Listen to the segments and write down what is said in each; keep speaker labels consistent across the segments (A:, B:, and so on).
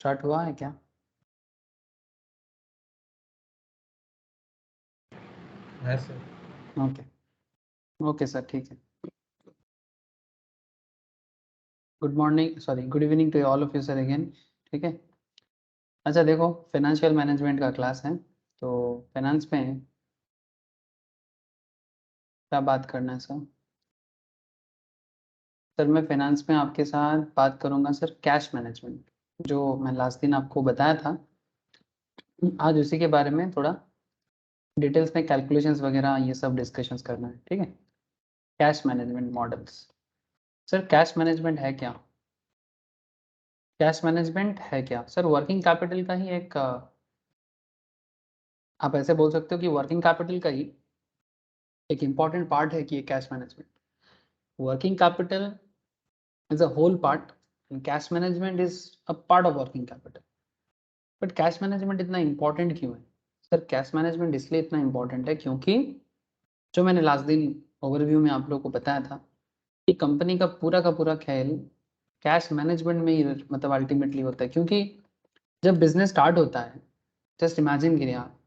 A: Start हुआ है क्या?
B: है सर।
A: ओके ओके सर, ठीक है। Good morning, sorry good evening to all of you sir again. ठीक है। अच्छा देखो, फाइनेंशियल मैनेजमेंट का क्लास है, तो फाइनेंस में क्या बात करना है सर? सर मैं फाइनेंस में आपके साथ बात करूंगा सर कैश मैनेजमेंट, जो मैं लास्ट दिन आपको बताया था। आज उसी के बारे में थोड़ा डिटेल्स में कैलकुलेशंस वगैरह ये सब डिस्कशंस करना है। ठीक है। Cash management models. Sir cash management है क्या? कैश मैनेजमेंट है क्या सर? वर्किंग कैपिटल का ही एक आप ऐसे बोल सकते हो कि वर्किंग कैपिटल का ही एक इम्पॉर्टेंट पार्ट है कि ये cash management. Working capital is a whole part and cash management is a part of working capital. But cash management इतना इम्पॉर्टेंट क्यों है? सर कैश मैनेजमेंट इसलिए इतना इम्पॉर्टेंट है क्योंकि जो मैंने लास्ट दिन ओवरव्यू में आप लोगों को बताया था कि कंपनी का पूरा ख्याल कैश मैनेजमेंट में ही मतलब अल्टीमेटली होता है। क्योंकि जब बिजनेस स्टार्ट होता है, जस्ट इमेजिन करिए आप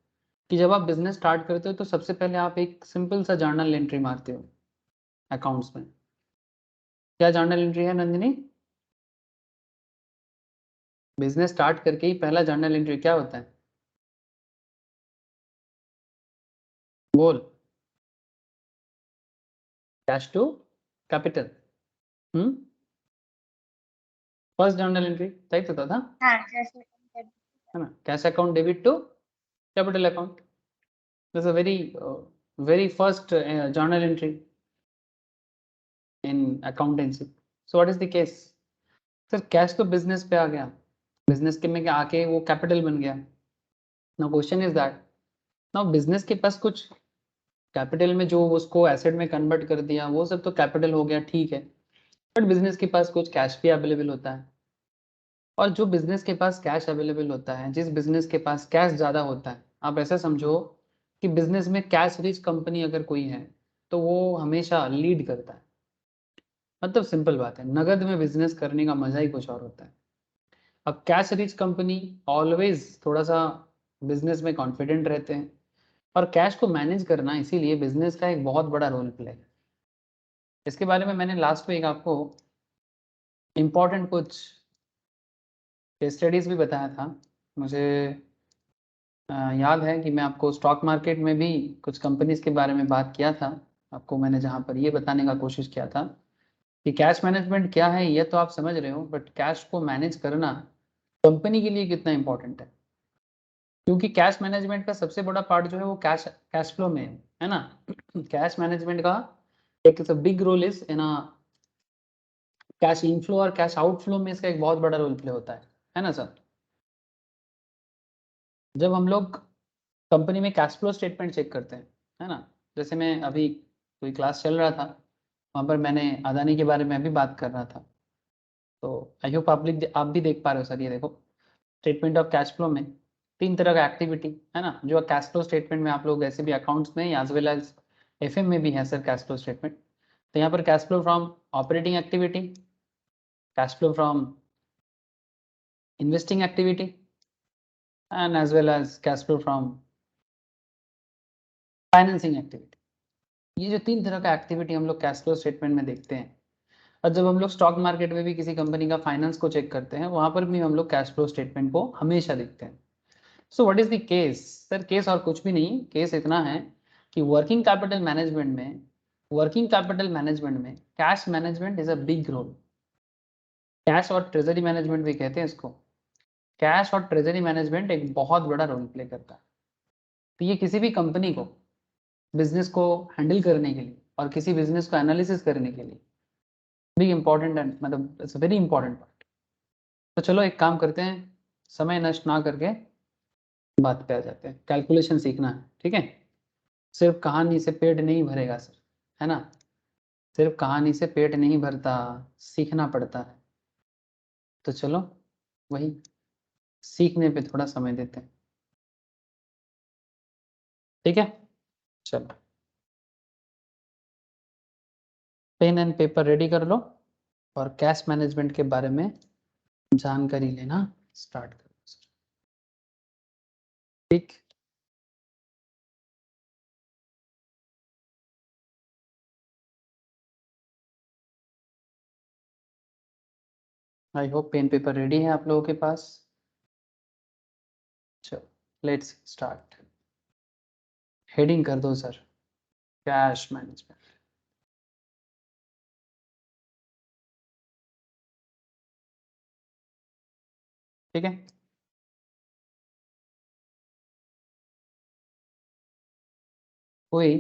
A: कि जब आप बिजनेस स्टार्ट करते हो तो सबसे पहले आप एक सिंपल सा जर्नल एंट्री मारते हो अकाउंट्स में। क्या जर्नल एंट्री है नंदिनी? बिजनेस स्टार्ट करके ही पहला जर्नल एंट्री क्या होता है? बोल। Cash to capital. First journal entry सही तो था
C: हाँ,
A: है ना? Cash account debit to capital account, this a very very first journal entry in accountancy. So what is the case? Sir cash तो बिजनेस पे आ गया, बिजनेस के में आके वो कैपिटल बन गया। Now question is that now business के पास कुछ कैपिटल में जो उसको एसेट में कन्वर्ट कर दिया वो सब तो कैपिटल हो गया, ठीक है। बट बिजनेस के पास कुछ कैश भी अवेलेबल होता है, और जो बिजनेस के पास कैश अवेलेबल होता है, जिस बिजनेस के पास कैश ज़्यादा होता है, आप ऐसा समझो कि बिजनेस में कैश रिच कंपनी अगर कोई है तो वो हमेशा लीड करता है। मतलब सिंपल बात है, नगद में बिजनेस करने का मजा ही कुछ और होता है। अब कैश रिच कंपनी ऑलवेज थोड़ा सा बिजनेस में कॉन्फिडेंट रहते हैं, और कैश को मैनेज करना इसीलिए बिजनेस का एक बहुत बड़ा रोल प्ले है। इसके बारे में मैंने लास्ट वीक आपको इम्पोर्टेंट कुछ केस स्टडीज भी बताया था। मुझे याद है कि मैं आपको स्टॉक मार्केट में भी कुछ कंपनीज के बारे में बात किया था। आपको मैंने जहाँ पर ये बताने का कोशिश किया था कि कैश मैनेजमेंट क्या है, ये तो आप समझ रहे हो, बट कैश को मैनेज करना कंपनी के लिए कितना इंपॉर्टेंट है। क्योंकि कैश मैनेजमेंट का सबसे बड़ा पार्ट जो है वो कैश कैश फ्लो में है ना। कैश मैनेजमेंट का एक big role is in cash inflow और कैश आउटफ्लो में इसका एक बहुत बड़ा रोल प्ले होता है ना सर? जब हम लोग कंपनी में कैश फ्लो स्टेटमेंट चेक करते हैं, है ना, जैसे मैं अभी कोई क्लास चल रहा था वहाँ पर मैंने अदानी के बारे में अभी बात कर रहा था, तो आई होप आप भी देख पा रहे हो सर। ये देखो स्टेटमेंट ऑफ कैश फ्लो में तीन तरह का एक्टिविटी है ना, जो कैश फ्लो स्टेटमेंट में आप लोग ऐसे भी अकाउंट्स में एज वेल एज एफएम में भी है सर कैश फ्लो स्टेटमेंट। तो यहाँ पर cash flow from operating activity, cash flow from investing activity and as well as cash flow from financing activity. ये जो तीन तरह का एक्टिविटी हम लोग कैश फ्लो स्टेटमेंट में देखते हैं। और जब हम लोग स्टॉक मार्केट में भी किसी कंपनी का फाइनेंस को चेक करते हैं वहां पर भी हम लोग कैश फ्लो स्टेटमेंट को हमेशा देखते हैं। So what is the case? Sir case और कुछ भी नहीं, केस इतना है कि वर्किंग कैपिटल मैनेजमेंट में cash management is a big role. Cash और ट्रेजरी मैनेजमेंट भी कहते हैं इसको। कैश और ट्रेजरी मैनेजमेंट एक बहुत बड़ा रोल प्ले करता है। तो ये किसी भी कंपनी को बिजनेस को हैंडल करने के लिए और किसी बिजनेस को एनालिसिस करने के लिए बिग इंपॉर्टेंट एंड मतलब इट्स वेरी इंपॉर्टेंट पार्ट। तो चलो एक काम करते हैं, समय नष्ट ना करके बात पे आ जाते हैं। कैलकुलेशन सीखना है, ठीक है। सिर्फ कहानी से पेट नहीं भरेगा सर, है ना? सिर्फ कहानी से पेट नहीं भरता, सीखना पड़ता है। तो चलो वही सीखने पे थोड़ा समय देते हैं, ठीक है। चलो पेन एंड पेपर रेडी कर लो और कैश मैनेजमेंट के बारे में जानकारी लेना स्टार्ट करो सर। ठीक, I hope pen paper ready है आप लोगों के पास। चलो लेट्स स्टार्ट। हेडिंग कर दो सर, कैश मैनेजमेंट। ठीक है, कोई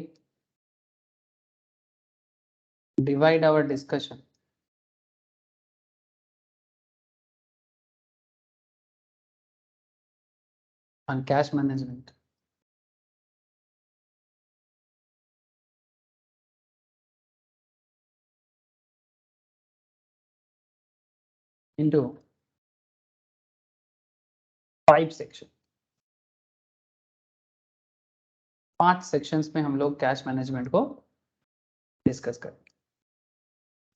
A: divide our discussion on cash management into 5 section. 5 sections में हम लोग कैश मैनेजमेंट को डिस्कस करेंगे।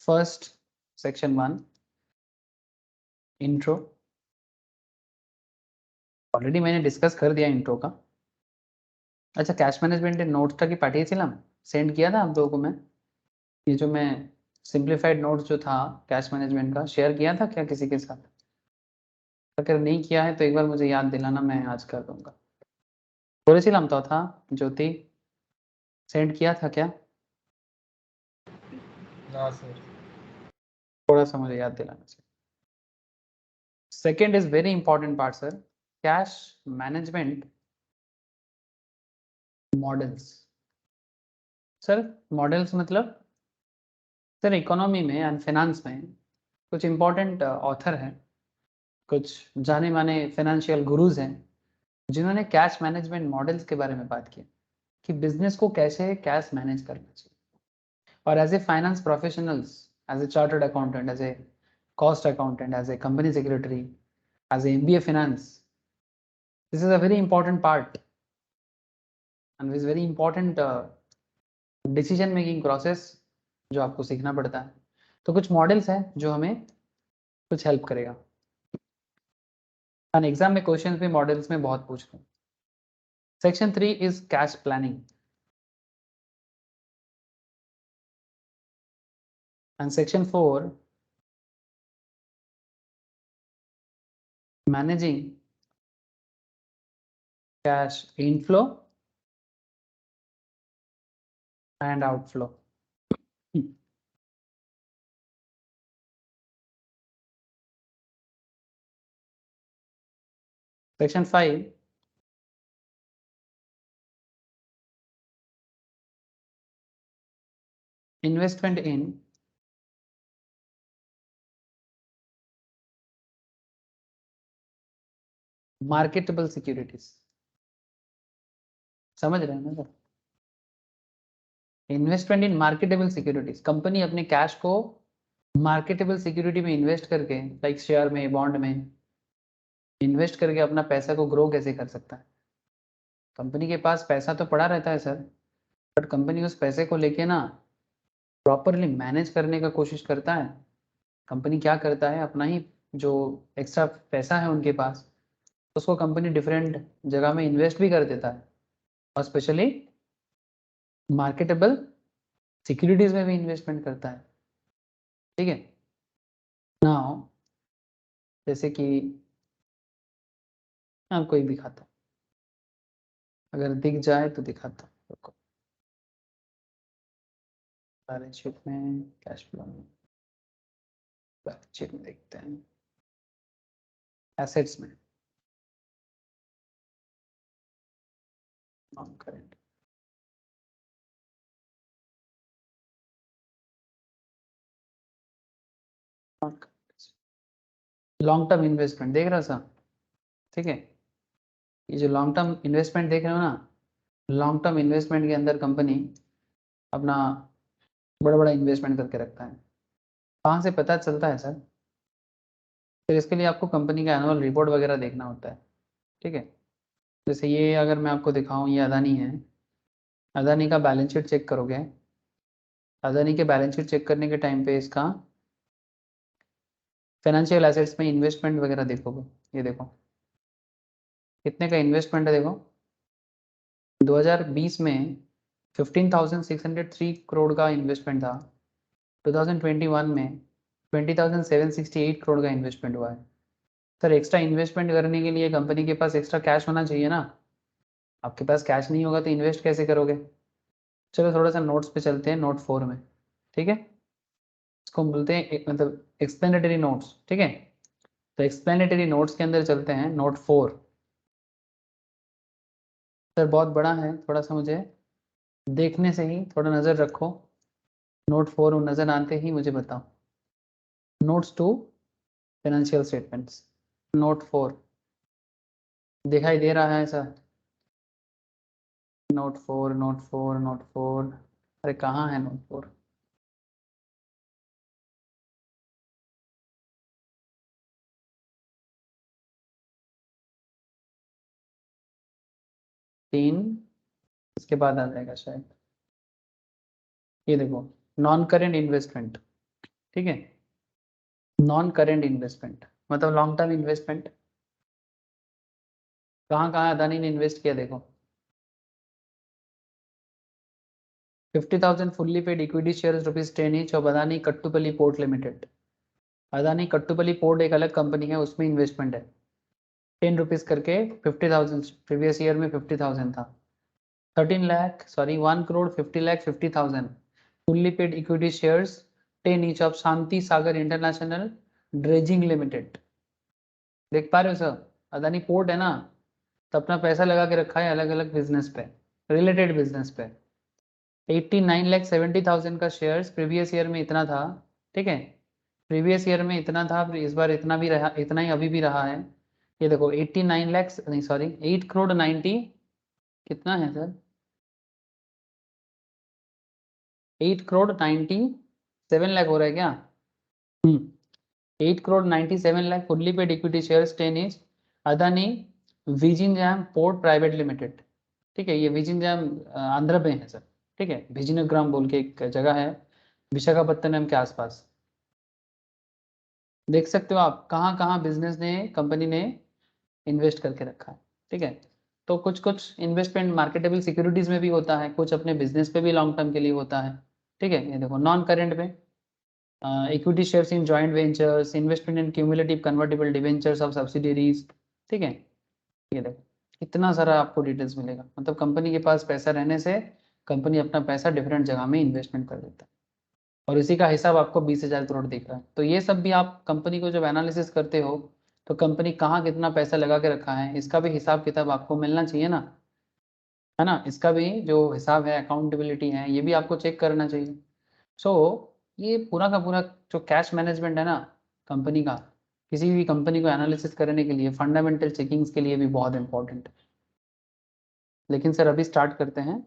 A: First section 1 intro. ऑलरेडी मैंने डिस्कस कर दिया इंट्रो का। अच्छा, कैश मैनेजमेंट नोट्स की पाठ्यक्रम सेंड किया था आप लोगों को मैं। ये जो मैं सिंप्लीफाइड नोट्स जो था कैश मैनेजमेंट का शेयर किया था क्या किसी के साथ? अगर नहीं किया है तो एक बार मुझे याद दिलाना, मैं आज कर दूंगा। बोलेছিলাম तो था ज्योति, सेंड किया था क्या?
B: ना सर।
A: थोड़ा सा मुझे याद दिलाना चाहिए। Second is very important part sir, cash management models. Sir models मतलब सर इकोनॉमी में एंड फाइनेंस में कुछ इंपॉर्टेंट ऑथर हैं, कुछ जाने माने फाइनेंशियल गुरुज हैं जिन्होंने कैश मैनेजमेंट मॉडल्स के बारे में बात की कि बिजनेस को कैसे कैश मैनेज करना चाहिए। और as a finance professionals, as a chartered accountant, as a cost accountant, as a company secretary, as a MBA finance, this is a very important part and is very important decision making process जो आपको सीखना पड़ता है। तो कुछ models हैं जो हमें कुछ हेल्प करेगा। एंड एग्जाम में क्वेश्चंस भी मॉडल्स में बहुत पूछते हैं। Section 3 is cash planning and section 4 managing cash inflow and outflow. Section 5 investment in marketable securities. समझ रहे हैं ना सर? इन्वेस्टमेंट इन मार्केटेबल सिक्योरिटीज, कंपनी अपने कैश को मार्केटेबल सिक्योरिटी में इन्वेस्ट करके, लाइक शेयर में, बॉन्ड में इन्वेस्ट करके अपना पैसा को ग्रो कैसे कर सकता है। कंपनी के पास पैसा तो पड़ा रहता है सर, बट कंपनी उस पैसे को लेके ना प्रॉपरली मैनेज करने का कोशिश करता है। कंपनी क्या करता है, अपना ही जो एक्स्ट्रा पैसा है उनके पास, उसको कंपनी डिफरेंट जगह में इन्वेस्ट भी कर देता है, और स्पेशली मार्केटेबल सिक्योरिटीज में भी इन्वेस्टमेंट करता है। ठीक है, नाउ जैसे कि आपको एक दिखाता हूँ, अगर दिख जाए तो दिखाता हूँ आपको। बैलेंस शीट में, कैश फ्लो में, बैलेंस शीट में देखते हैं, एसेट्स में, non current, long term investment देख रहा था। ठीक है, ये जो लॉन्ग टर्म इन्वेस्टमेंट देख रहे हो ना, लॉन्ग टर्म इन्वेस्टमेंट के अंदर कंपनी अपना बड़ा बड़ा इन्वेस्टमेंट करके रखता है। कहाँ से पता चलता है सर? फिर इसके लिए आपको कंपनी का एनुअल रिपोर्ट वगैरह देखना होता है। ठीक है, जैसे ये अगर मैं आपको दिखाऊं, ये अदानी है, अदानी का बैलेंस शीट चेक करोगे, अदानी के बैलेंस शीट चेक करने के टाइम पे इसका फाइनेंशियल एसेट्स में इन्वेस्टमेंट वगैरह देखोगे, ये देखो कितने का इन्वेस्टमेंट है, देखो 2020 में 15,603 करोड़ का इन्वेस्टमेंट था, 2021 में 20,768 करोड़ का इन्वेस्टमेंट हुआ है। सर एक्स्ट्रा इन्वेस्टमेंट करने के लिए कंपनी के पास एक्स्ट्रा कैश होना चाहिए ना, आपके पास कैश नहीं होगा तो इन्वेस्ट कैसे करोगे। चलो थोड़ा सा नोट्स पे चलते हैं, नोट 4 में, ठीक है, इसको हम बोलते हैं मतलब एक्सप्लेनेटरी नोट्स, ठीक है। तो एक्सप्लेनेटरी नोट्स के अंदर चलते हैं, नोट 4। सर बहुत बड़ा है, थोड़ा सा मुझे देखने से ही थोड़ा नज़र रखो, नोट 4 नज़र आते ही मुझे बताओ। Notes to financial statements, note 4 दिखाई दे रहा है सर? नोट 4, नोट 4, नोट 4, अरे कहाँ है नोट 4? तीन, इसके बाद आ जाएगा शायद, ये देखो, नॉन करेंट इन्वेस्टमेंट, ठीक है। नॉन करेंट इन्वेस्टमेंट मतलब लॉन्ग टर्म इन्वेस्टमेंट, कहाँ कहाँ अदानी ने इन्वेस्ट किया देखो। 50,000 fully paid equity shares ₹10 each of Adani Kattupalli port limited. Adani Kattupalli port एक अलग कंपनी है, उसमें इन्वेस्टमेंट है, ₹10 करके 50,000, प्रीवियस ईयर में 50,000 था। 1,50,000 fully paid equity shares 10 each of Shanti Sagar international dredging limited. देख पा रहे हो सर, अदानी पोर्ट है ना, तो अपना पैसा लगा के रखा है अलग अलग बिजनेस पे, रिलेटेड बिजनेस पे। 89,70,000 का शेयर्स प्रीवियस ईयर में इतना था, ठीक है, प्रीवियस ईयर में इतना था, इस बार इतना भी रहा, इतना ही अभी भी रहा है। ये देखो 89 लाख, नहीं सॉरी 8 करोड़ 90, कितना है सर, 8 करोड़ 97 लाख हो रहा है क्या? 8 crore 97 lakh fully paid equity shares 10 is Adani Vizhinjam port private limited, ठीक है। ये विजिनग्राम आंध्र में है सर, ठीक है, विजिनग्राम बोल के एक जगह है विशाखापत्तनम के आसपास। देख सकते हो आप कहाँ कहाँ बिजनेस ने, कंपनी ने इन्वेस्ट करके रखा है, ठीक है। तो कुछ कुछ इन्वेस्टमेंट मार्केटेबल सिक्योरिटीज में भी होता है, कुछ अपने बिजनेस पे भी लॉन्ग टर्म के लिए होता है, ठीक है। ये देखो नॉन करेंट में equity shares in joint ventures, investment in cumulative convertible debentures of subsidiaries, ठीक है। ये देखो इतना सारा आपको डिटेल्स मिलेगा, मतलब कंपनी के पास पैसा रहने से कंपनी अपना पैसा डिफरेंट जगह में इन्वेस्टमेंट कर देता है, और इसी का हिसाब आपको 20,000 करोड़ दिख रहा है। तो ये सब भी आप कंपनी को जब एनालिसिस करते हो तो कंपनी कहाँ कितना पैसा लगा के रखा है इसका भी हिसाब किताब आपको मिलना चाहिए ना, है ना। इसका भी जो हिसाब है, अकाउंटेबिलिटी है, ये भी आपको चेक करना चाहिए। सो ये पूरा का पूरा जो कैश मैनेजमेंट है ना कंपनी का, किसी भी कंपनी को एनालिसिस करने के लिए फंडामेंटल चेकिंग्स के लिए भी बहुत इंपॉर्टेंट है। लेकिन सर अभी स्टार्ट करते हैं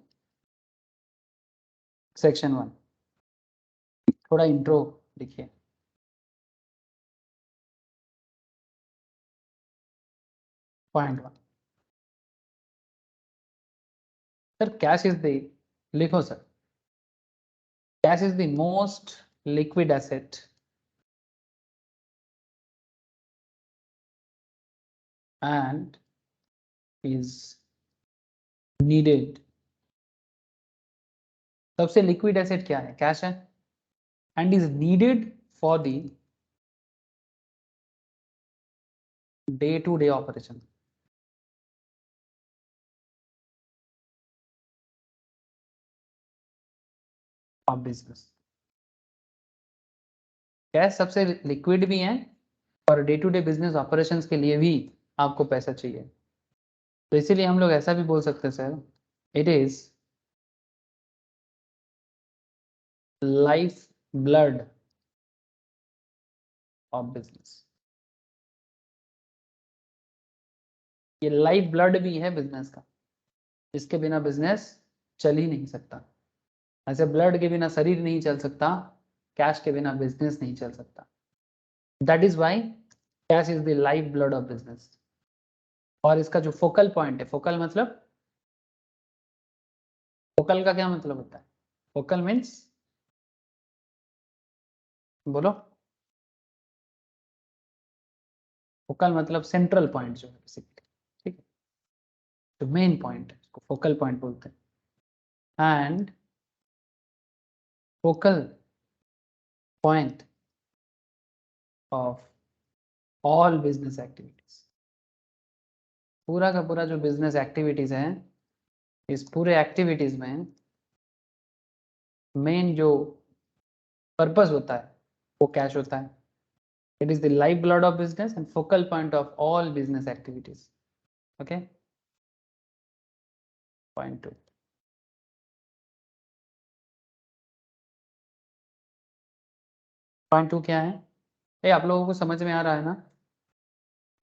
A: सेक्शन 1, थोड़ा इंट्रो लिखिए। Point 1, sir cash is the, लिखो sir, cash is the most liquid asset and is needed। सबसे लिक्विड एसेट क्या है? कैश है, and is needed for the day to day operation of business. Cash सबसे liquid भी है और day to day business operations के लिए भी आपको पैसा चाहिए। तो इसीलिए हम लोग ऐसा भी बोल सकते हैं sir, it is life blood of business. ये लाइफ ब्लड भी है बिजनेस का, इसके बिना बिजनेस चल ही नहीं सकता। ऐसे ब्लड के बिना शरीर नहीं चल सकता, कैश के बिना बिजनेस नहीं चल सकता। That is why cash is the life blood of business. और इसका जो फोकल पॉइंट है, फोकल मतलब, फोकल का क्या मतलब होता है? फोकल मीन्स, बोलो, फोकल मतलब सेंट्रल पॉइंट जो है बेसिकली, ठीक है, जो मेन पॉइंट है उसको फोकल पॉइंट बोलते हैं। And focal point of all business activities, पूरा का पूरा जो बिजनेस एक्टिविटीज है, इस पूरे एक्टिविटीज में मेन जो पर्पस होता है वो कैश होता है। It is the life blood of business and focal point of all business activities. Okay, point 2। Point 2 क्या है? ये आप लोगों को समझ में आ रहा है ना?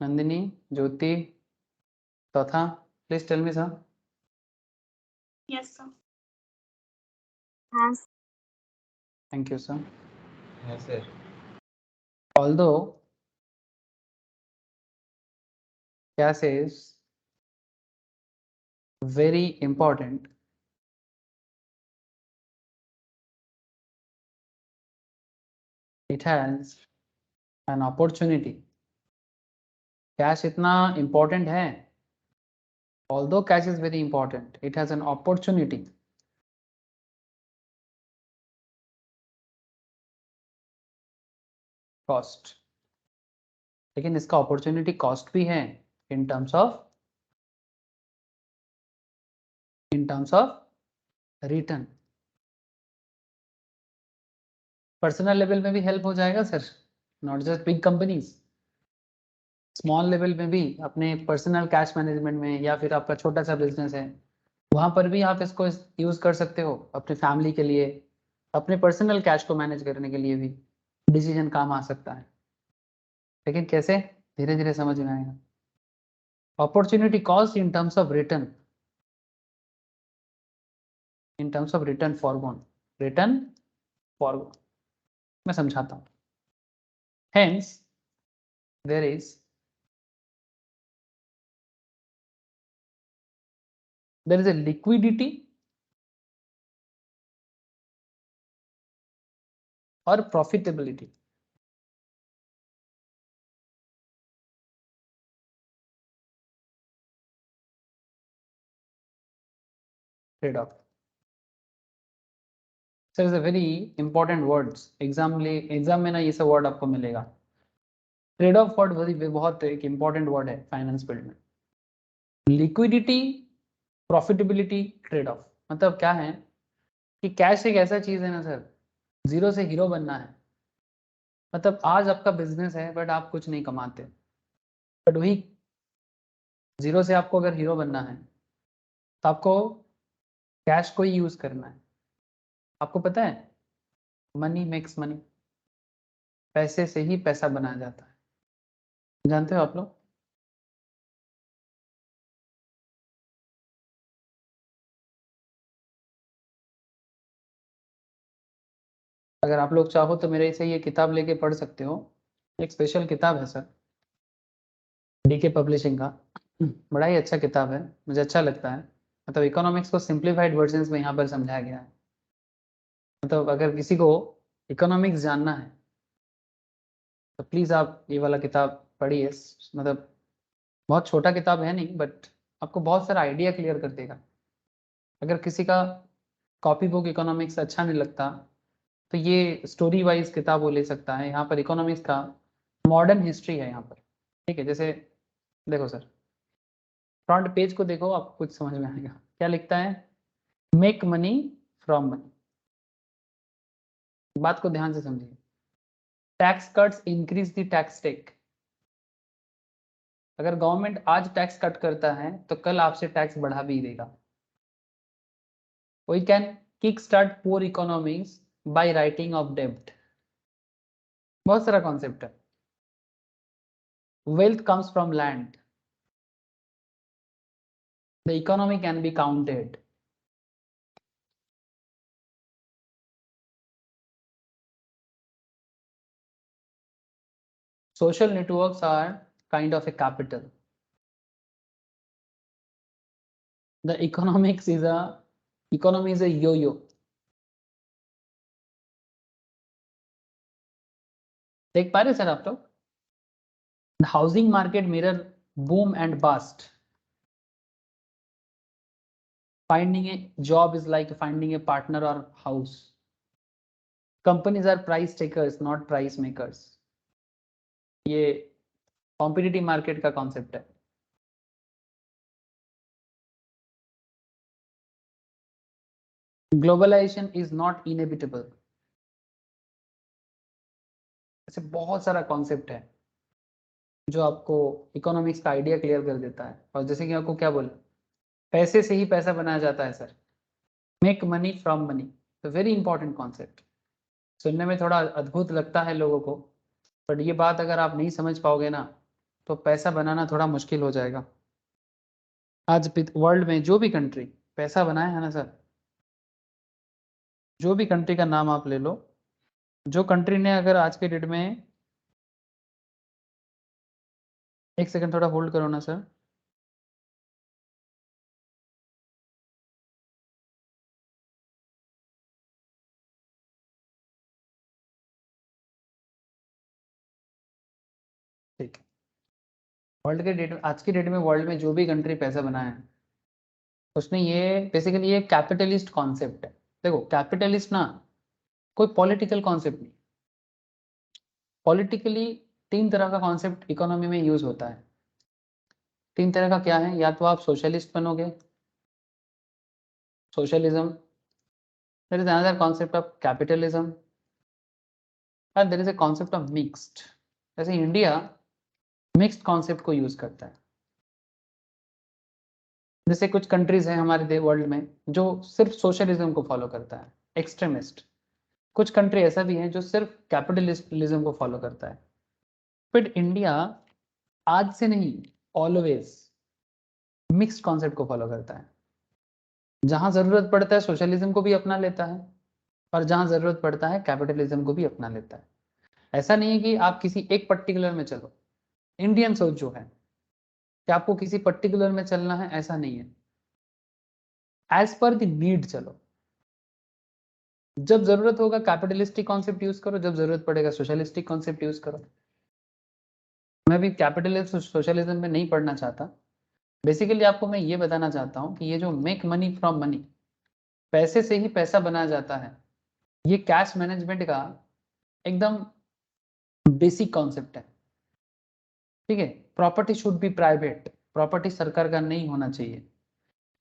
A: नंदिनी, ज्योति, चौथा, please tell me sir.
C: Yes, sir. Yes.
A: Thank you, sir.
B: Yes, sir.
A: Although cash is very important, it has an opportunity. Cash इतना important है, although cash is very important, it has an opportunity cost. लेकिन इसका opportunity cost भी है in terms of return. Personal level में भी help हो जाएगा sir, not just big companies, small level में भी अपने पर्सनल कैश मैनेजमेंट में, या फिर आपका छोटा सा बिजनेस है वहां पर भी आप इसको यूज कर सकते हो अपनी फैमिली के लिए, अपने पर्सनल कैश को मैनेज करने के लिए भी डिसीजन काम आ सकता है। लेकिन कैसे? धीरे धीरे समझ में आएगा। Opportunity cost in terms of return, in terms of return forgone, return forgone, मैं समझाता हूँ। Hence there is a liquidity और profitability. Trade off sir is a very important words, exam में ना ये सब वर्ड आपको मिलेगा। ट्रेड ऑफ वर्ड बहुत एक इंपॉर्टेंट वर्ड है फाइनेंस फील्ड में। लिक्विडिटी, प्रॉफिटेबिलिटी, ट्रेड ऑफ, मतलब क्या है कि कैश एक ऐसा चीज है ना सर, जीरो से हीरो बनना है। मतलब आज आपका बिजनेस है बट आप कुछ नहीं कमाते, बट वही जीरो से आपको अगर हीरो बनना है तो आपको कैश को ही यूज करना है। आपको पता है मनी मेक्स मनी, पैसे से ही पैसा बनाया जाता है, जानते हो आप लोग? अगर आप लोग चाहो तो मेरे से ये किताब लेके पढ़ सकते हो, एक स्पेशल किताब है सर, डीके पब्लिशिंग का, बड़ा ही अच्छा किताब है, मुझे अच्छा लगता है। मतलब इकोनॉमिक्स को सिंप्लीफाइड वर्जन्स में यहाँ पर समझाया गया है। मतलब अगर किसी को इकोनॉमिक्स जानना है तो प्लीज़ आप ये वाला किताब पढ़िए। मतलब बहुत छोटा किताब है नहीं, बट आपको बहुत सारा आइडिया क्लियर कर देगा। अगर किसी का कॉपी बुक इकोनॉमिक्स अच्छा नहीं लगता तो ये स्टोरी वाइज किताब वो ले सकता है। यहाँ पर इकोनॉमिक्स का मॉडर्न हिस्ट्री है यहाँ पर, ठीक है। जैसे देखो सर, फ्रंट पेज को देखो, आपको कुछ समझ में आएगा। क्या लिखता है? Make money from money. बात को ध्यान से समझिए। Tax cuts increase the tax take. अगर गवर्नमेंट आज टैक्स कट करता है तो कल आपसे टैक्स बढ़ा भी देगा। We can kick start poor economies by writing off डेब्ट। बहुत सारा कॉन्सेप्ट है। Wealth comes from land, the economy can be counted. Social networks are kind of a capital. The economy is a yo-yo. देख पा रहे sir आप लोग? The housing market mirror boom and bust. Finding a job is like finding a partner or house. Companies are price takers, not price makers. ये competitive market का concept है. Globalisation is not inevitable. ऐसे बहुत सारा concept है जो आपको economics का आइडिया क्लियर कर देता है. और जैसे कि आपको क्या बोले, पैसे से ही पैसा बनाया जाता है sir. Make money from money. Very important concept. सुनने में थोड़ा अद्भुत लगता है लोगों को, बट ये बात अगर आप नहीं समझ पाओगे ना तो पैसा बनाना थोड़ा मुश्किल हो जाएगा. आज वर्ल्ड में जो भी कंट्री पैसा बनाए है ना सर, जो भी कंट्री का नाम आप ले लो, जो कंट्री ने अगर आज के डेट में, एक सेकंड थोड़ा होल्ड करो ना सर. ठीक है. वर्ल्ड के डेट, आज की डेट में वर्ल्ड में जो भी कंट्री पैसा बनाया है उसने, ये बेसिकली ये कैपिटलिस्ट कॉन्सेप्ट है. देखो कैपिटलिस्ट ना कोई पॉलिटिकल कॉन्सेप्ट नहीं. पॉलिटिकली 3 तरह का कॉन्सेप्ट इकोनॉमी में यूज होता है. 3 तरह का क्या है, या तो आप सोशलिस्ट बनोगे, socialism, there is another concept of capitalism, और there is a concept of mixed. जैसे इंडिया मिक्स्ड कॉन्सेप्ट को यूज करता है. जैसे कुछ कंट्रीज हैं हमारे वर्ल्ड में जो सिर्फ सोशलिज्म को फॉलो करता है, एक्सट्रीमिस्ट. कुछ कंट्री ऐसा भी है जो सिर्फ कैपिटलिज्म को फॉलो करता है. बट इंडिया आज से नहीं, ऑलवेज मिक्स्ड कॉन्सेप्ट को फॉलो करता है. जहां जरूरत पड़ता है सोशलिज्म को भी अपना लेता है, और जहां जरूरत पड़ता है कैपिटलिज्म को भी अपना लेता है. ऐसा नहीं है कि आप किसी एक पर्टिकुलर में चलो. इंडियन सोच जो है कि आपको किसी पर्टिकुलर में चलना है, ऐसा नहीं है. एज पर द नीड चलो. जब जरूरत होगा कैपिटलिस्टिक कॉन्सेप्ट यूज करो, जब जरूरत पड़ेगा सोशलिस्टिक कॉन्सेप्ट यूज करो. मैं भी कैपिटलिज्म सोशलिज्म में नहीं पढ़ना चाहता. बेसिकली आपको मैं ये बताना चाहता हूँ कि ये जो मेक मनी फ्रॉम मनी, पैसे से ही पैसा बनाया जाता है, ये कैश मैनेजमेंट का एकदम बेसिक कॉन्सेप्ट है. ठीक है. Property should be private. Property सरकार का नहीं होना चाहिए.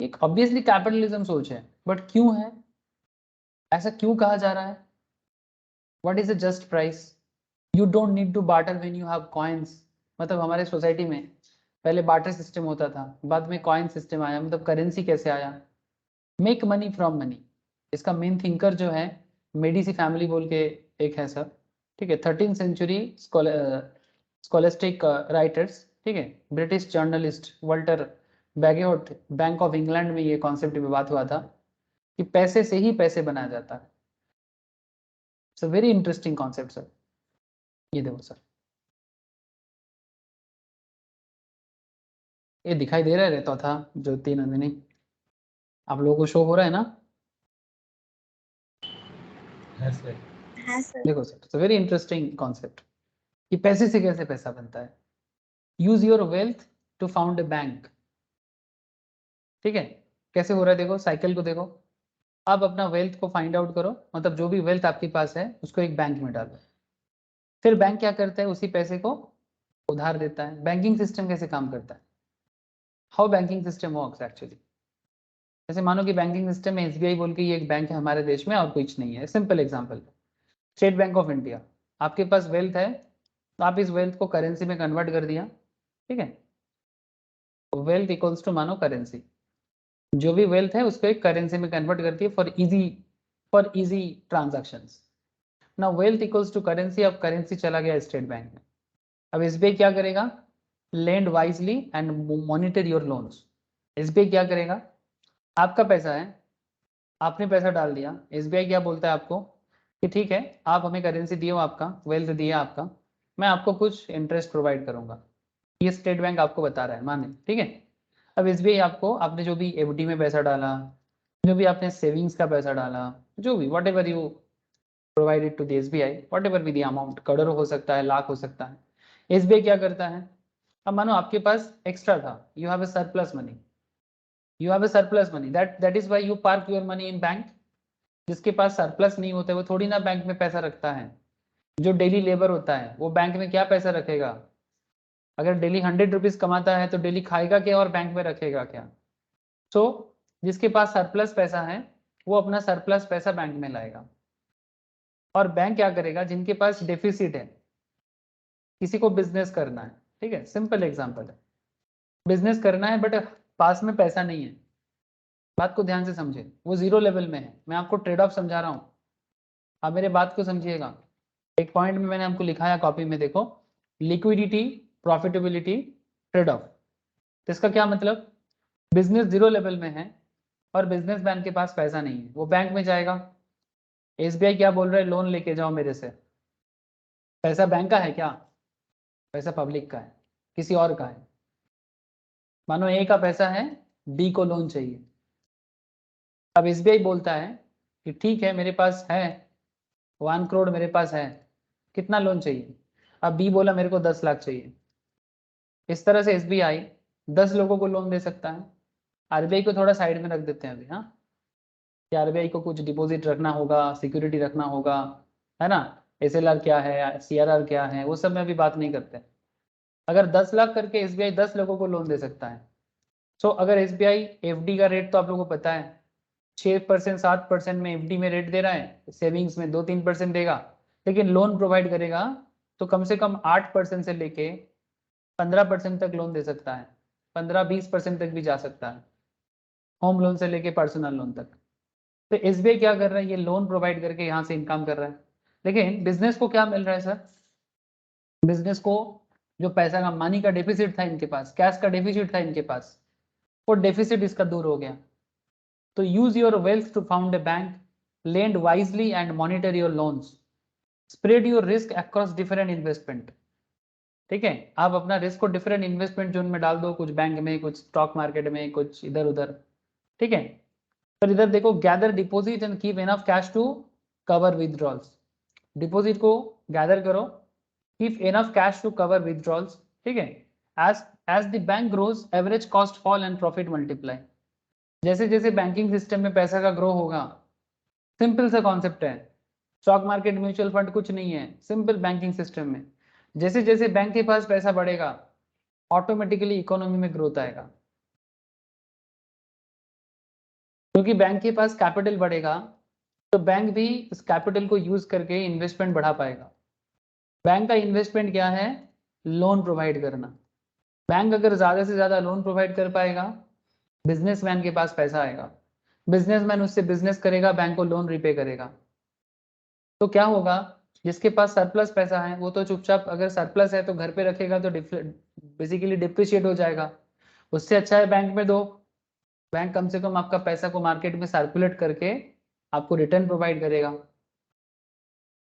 A: एक ऑब्वियसली कैपिटलिज्म सोच है, बट क्यों है ऐसा, क्यों कहा जा रहा है? What is the just price? You don't need to barter when you have coins. मतलब हमारे सोसाइटी में पहले बार्टर सिस्टम होता था, बाद में कॉइन सिस्टम आया. मतलब करेंसी कैसे आया? Make money from money. इसका मेन थिंकर जो है मेडिसी फैमिली बोल के एक है सर. ठीक है. 13th century scholastic writers. ठीक है. British journalist Walter Bagehot, bank of England में ये कॉन्सेप्ट पे बात हुआ था कि पैसे से ही पैसे बनाया जाता है. It's a very interesting concept sir. ये देखो सर, ये दिखाई दे रहा है रहता था जो 3 अंजनी आप लोगों को शो हो रहा है ना?
B: हाँ सर.
C: हाँ सर.
A: देखो sir, it's a very interesting concept कि पैसे से कैसे पैसा बनता है. Use your wealth to found a bank. ठीक है. कैसे हो रहा है देखो, साइकिल को देखो. आप अपना वेल्थ को फाइंड आउट करो, मतलब जो भी वेल्थ आपके पास है उसको एक बैंक में डालो. फिर बैंक क्या करता है, उसी पैसे को उधार देता है. बैंकिंग सिस्टम कैसे काम करता है, how banking system works actually. जैसे मानो कि बैंकिंग सिस्टम में एसबीआई बोल के ये एक बैंक है हमारे देश में और कुछ नहीं है. Simple example, state bank of India. आपके पास वेल्थ है तो आप इस वेल्थ को करेंसी में कन्वर्ट कर दिया. ठीक है. वेल्थ इक्वल्स टू मानो करेंसी. जो भी वेल्थ है उसको एक करेंसी में कन्वर्ट करती है फॉर इजी ट्रांजैक्शंस. ना वेल्थ इक्वल्स टू करेंसी. अब करेंसी चला गया स्टेट बैंक में. अब एसबीआई क्या करेगा, lend wisely and monitor your loans. SBI क्या करेगा, आपका पैसा है, आपने पैसा डाल दिया. एसबीआई क्या बोलता है आपको कि ठीक है आप हमें करेंसी दिए, आपका वेल्थ दिया आपका, मैं आपको कुछ इंटरेस्ट प्रोवाइड करूंगा. ये स्टेट बैंक आपको बता रहा है, माने. ठीक है. अब एसबीआई आपको, आपने जो भी एफडी में पैसा डाला, जो भी आपने सेविंग्स का पैसा डाला, जो भी whatever you provided to the SBI, whatever be the amount, crore हो सकता है, लाख हो सकता है, एसबीआई क्या करता है, अब मानो आपके पास एक्स्ट्रा था, you have a surplus money, you have a surplus money, that is why you park your money in bank. जिसके पास सरप्लस नहीं होता वो थोड़ी ना बैंक में पैसा रखता है। जो डेली लेबर होता है वो बैंक में क्या पैसा रखेगा, अगर डेली 100 रुपीज कमाता है तो डेली खाएगा क्या और बैंक में रखेगा क्या। सो जिसके पास सरप्लस पैसा है वो अपना सरप्लस पैसा बैंक में लाएगा। और बैंक क्या करेगा, जिनके पास डेफिसिट है, किसी को बिजनेस करना है, ठीक है, सिंपल एग्जांपल है, बिजनेस करना है बट पास में पैसा नहीं है, बात को ध्यान से समझे, वो जीरो लेवल में है, मैं आपको ट्रेड ऑफ समझा रहा हूँ, आप मेरे बात को समझिएगा। एक पॉइंट में मैंने आपको लिखा है कॉपी में, देखो, लिक्विडिटी, प्रॉफिटेबिलिटी, ट्रेड ऑफ। तो इसका क्या मतलब, बिजनेस जीरो लेवल में है और बिजनेसमैन के पास पैसा नहीं है, वो बैंक में जाएगा, एसबीआई क्या बोल रहा है, लोन लेके जाओ मेरे से। पैसा बैंक का है क्या, पैसा पब्लिक का है, किसी और का है। मानो ए का पैसा है, बी को लोन चाहिए। अब एसबीआई बोलता है कि ठीक है मेरे पास है 1 करोड़ मेरे पास है, कितना लोन चाहिए। अब बी बोला मेरे को 10 लाख चाहिए। इस तरह से एसबीआई 10 लोगों को लोन दे सकता है। आरबीआई को थोड़ा साइड में रख देते हैं अभी, हाँ, कि आरबीआई को कुछ डिपॉजिट रखना होगा, सिक्योरिटी रखना होगा, है ना, एसएलआर क्या है, सीआरआर क्या है, वो सब में अभी बात नहीं करते। अगर 10 लाख करके एसबीआई 10 लोगों को लोन दे सकता है। सो अगर एसबीआई एफडी का रेट तो आप लोगों को पता है, 6% 7% में एफडी में रेट दे रहा है, सेविंग्स में 2-3% देगा, लेकिन लोन प्रोवाइड करेगा तो कम से कम 8% से लेके 15% तक लोन दे सकता है, 15-20% तक भी जा सकता है, होम लोन से लेके पर्सनल लोन तक। तो एसबीआई क्या कर रहा है, ये लोन प्रोवाइड करके यहाँ से इनकम कर रहा है। लेकिन बिजनेस को क्या मिल रहा है सर, बिजनेस को जो पैसा का, मनी का डेफिसिट था इनके पास, कैश का डेफिसिट था इनके पास, वो डेफिसिट इसका दूर हो गया। तो use your wealth to found a bank, lend wisely and monitor your loans, spread your risk across different investment. ठीक है, आप अपना रिस्क को डिफरेंट इन्वेस्टमेंट जोन में डाल दो, कुछ बैंक में, कुछ स्टॉक मार्केट में, कुछ इधर उधर, ठीक है। पर इधर देखो, gather deposit and keep enough cash to cover withdrawals. Deposit को गैदर करो, keep enough cash to cover withdrawals, ठीक है। As as the bank grows average cost fall and profit multiply. जैसे जैसे बैंकिंग सिस्टम में पैसा का ग्रो होगा, सिंपल सा कॉन्सेप्ट है, स्टॉक मार्केट म्यूचुअल फंड कुछ नहीं है, सिंपल बैंकिंग सिस्टम में जैसे जैसे बैंक के पास पैसा बढ़ेगा ऑटोमेटिकली इकोनॉमी में ग्रोथ आएगा, क्योंकि बैंक के पास कैपिटल बढ़ेगा तो बैंक भी इस कैपिटल को यूज करके इन्वेस्टमेंट बढ़ा पाएगा। बैंक का इन्वेस्टमेंट क्या है, लोन प्रोवाइड करना। बैंक अगर ज्यादा से ज्यादा लोन प्रोवाइड कर पाएगा, बिजनेसमैन के पास पैसा आएगा, बिजनेसमैन उससे बिजनेस करेगा, बैंक को लोन रिपे करेगा। तो क्या होगा, जिसके पास सरप्लस पैसा है वो तो चुपचाप, अगर सरप्लस है तो घर पे रखेगा तो बेसिकली डिप्रिशिएट हो जाएगा। उससे अच्छा है बैंक में दो, बैंक कम से कम आपका पैसा को मार्केट में सर्कुलेट करके आपको रिटर्न प्रोवाइड करेगा।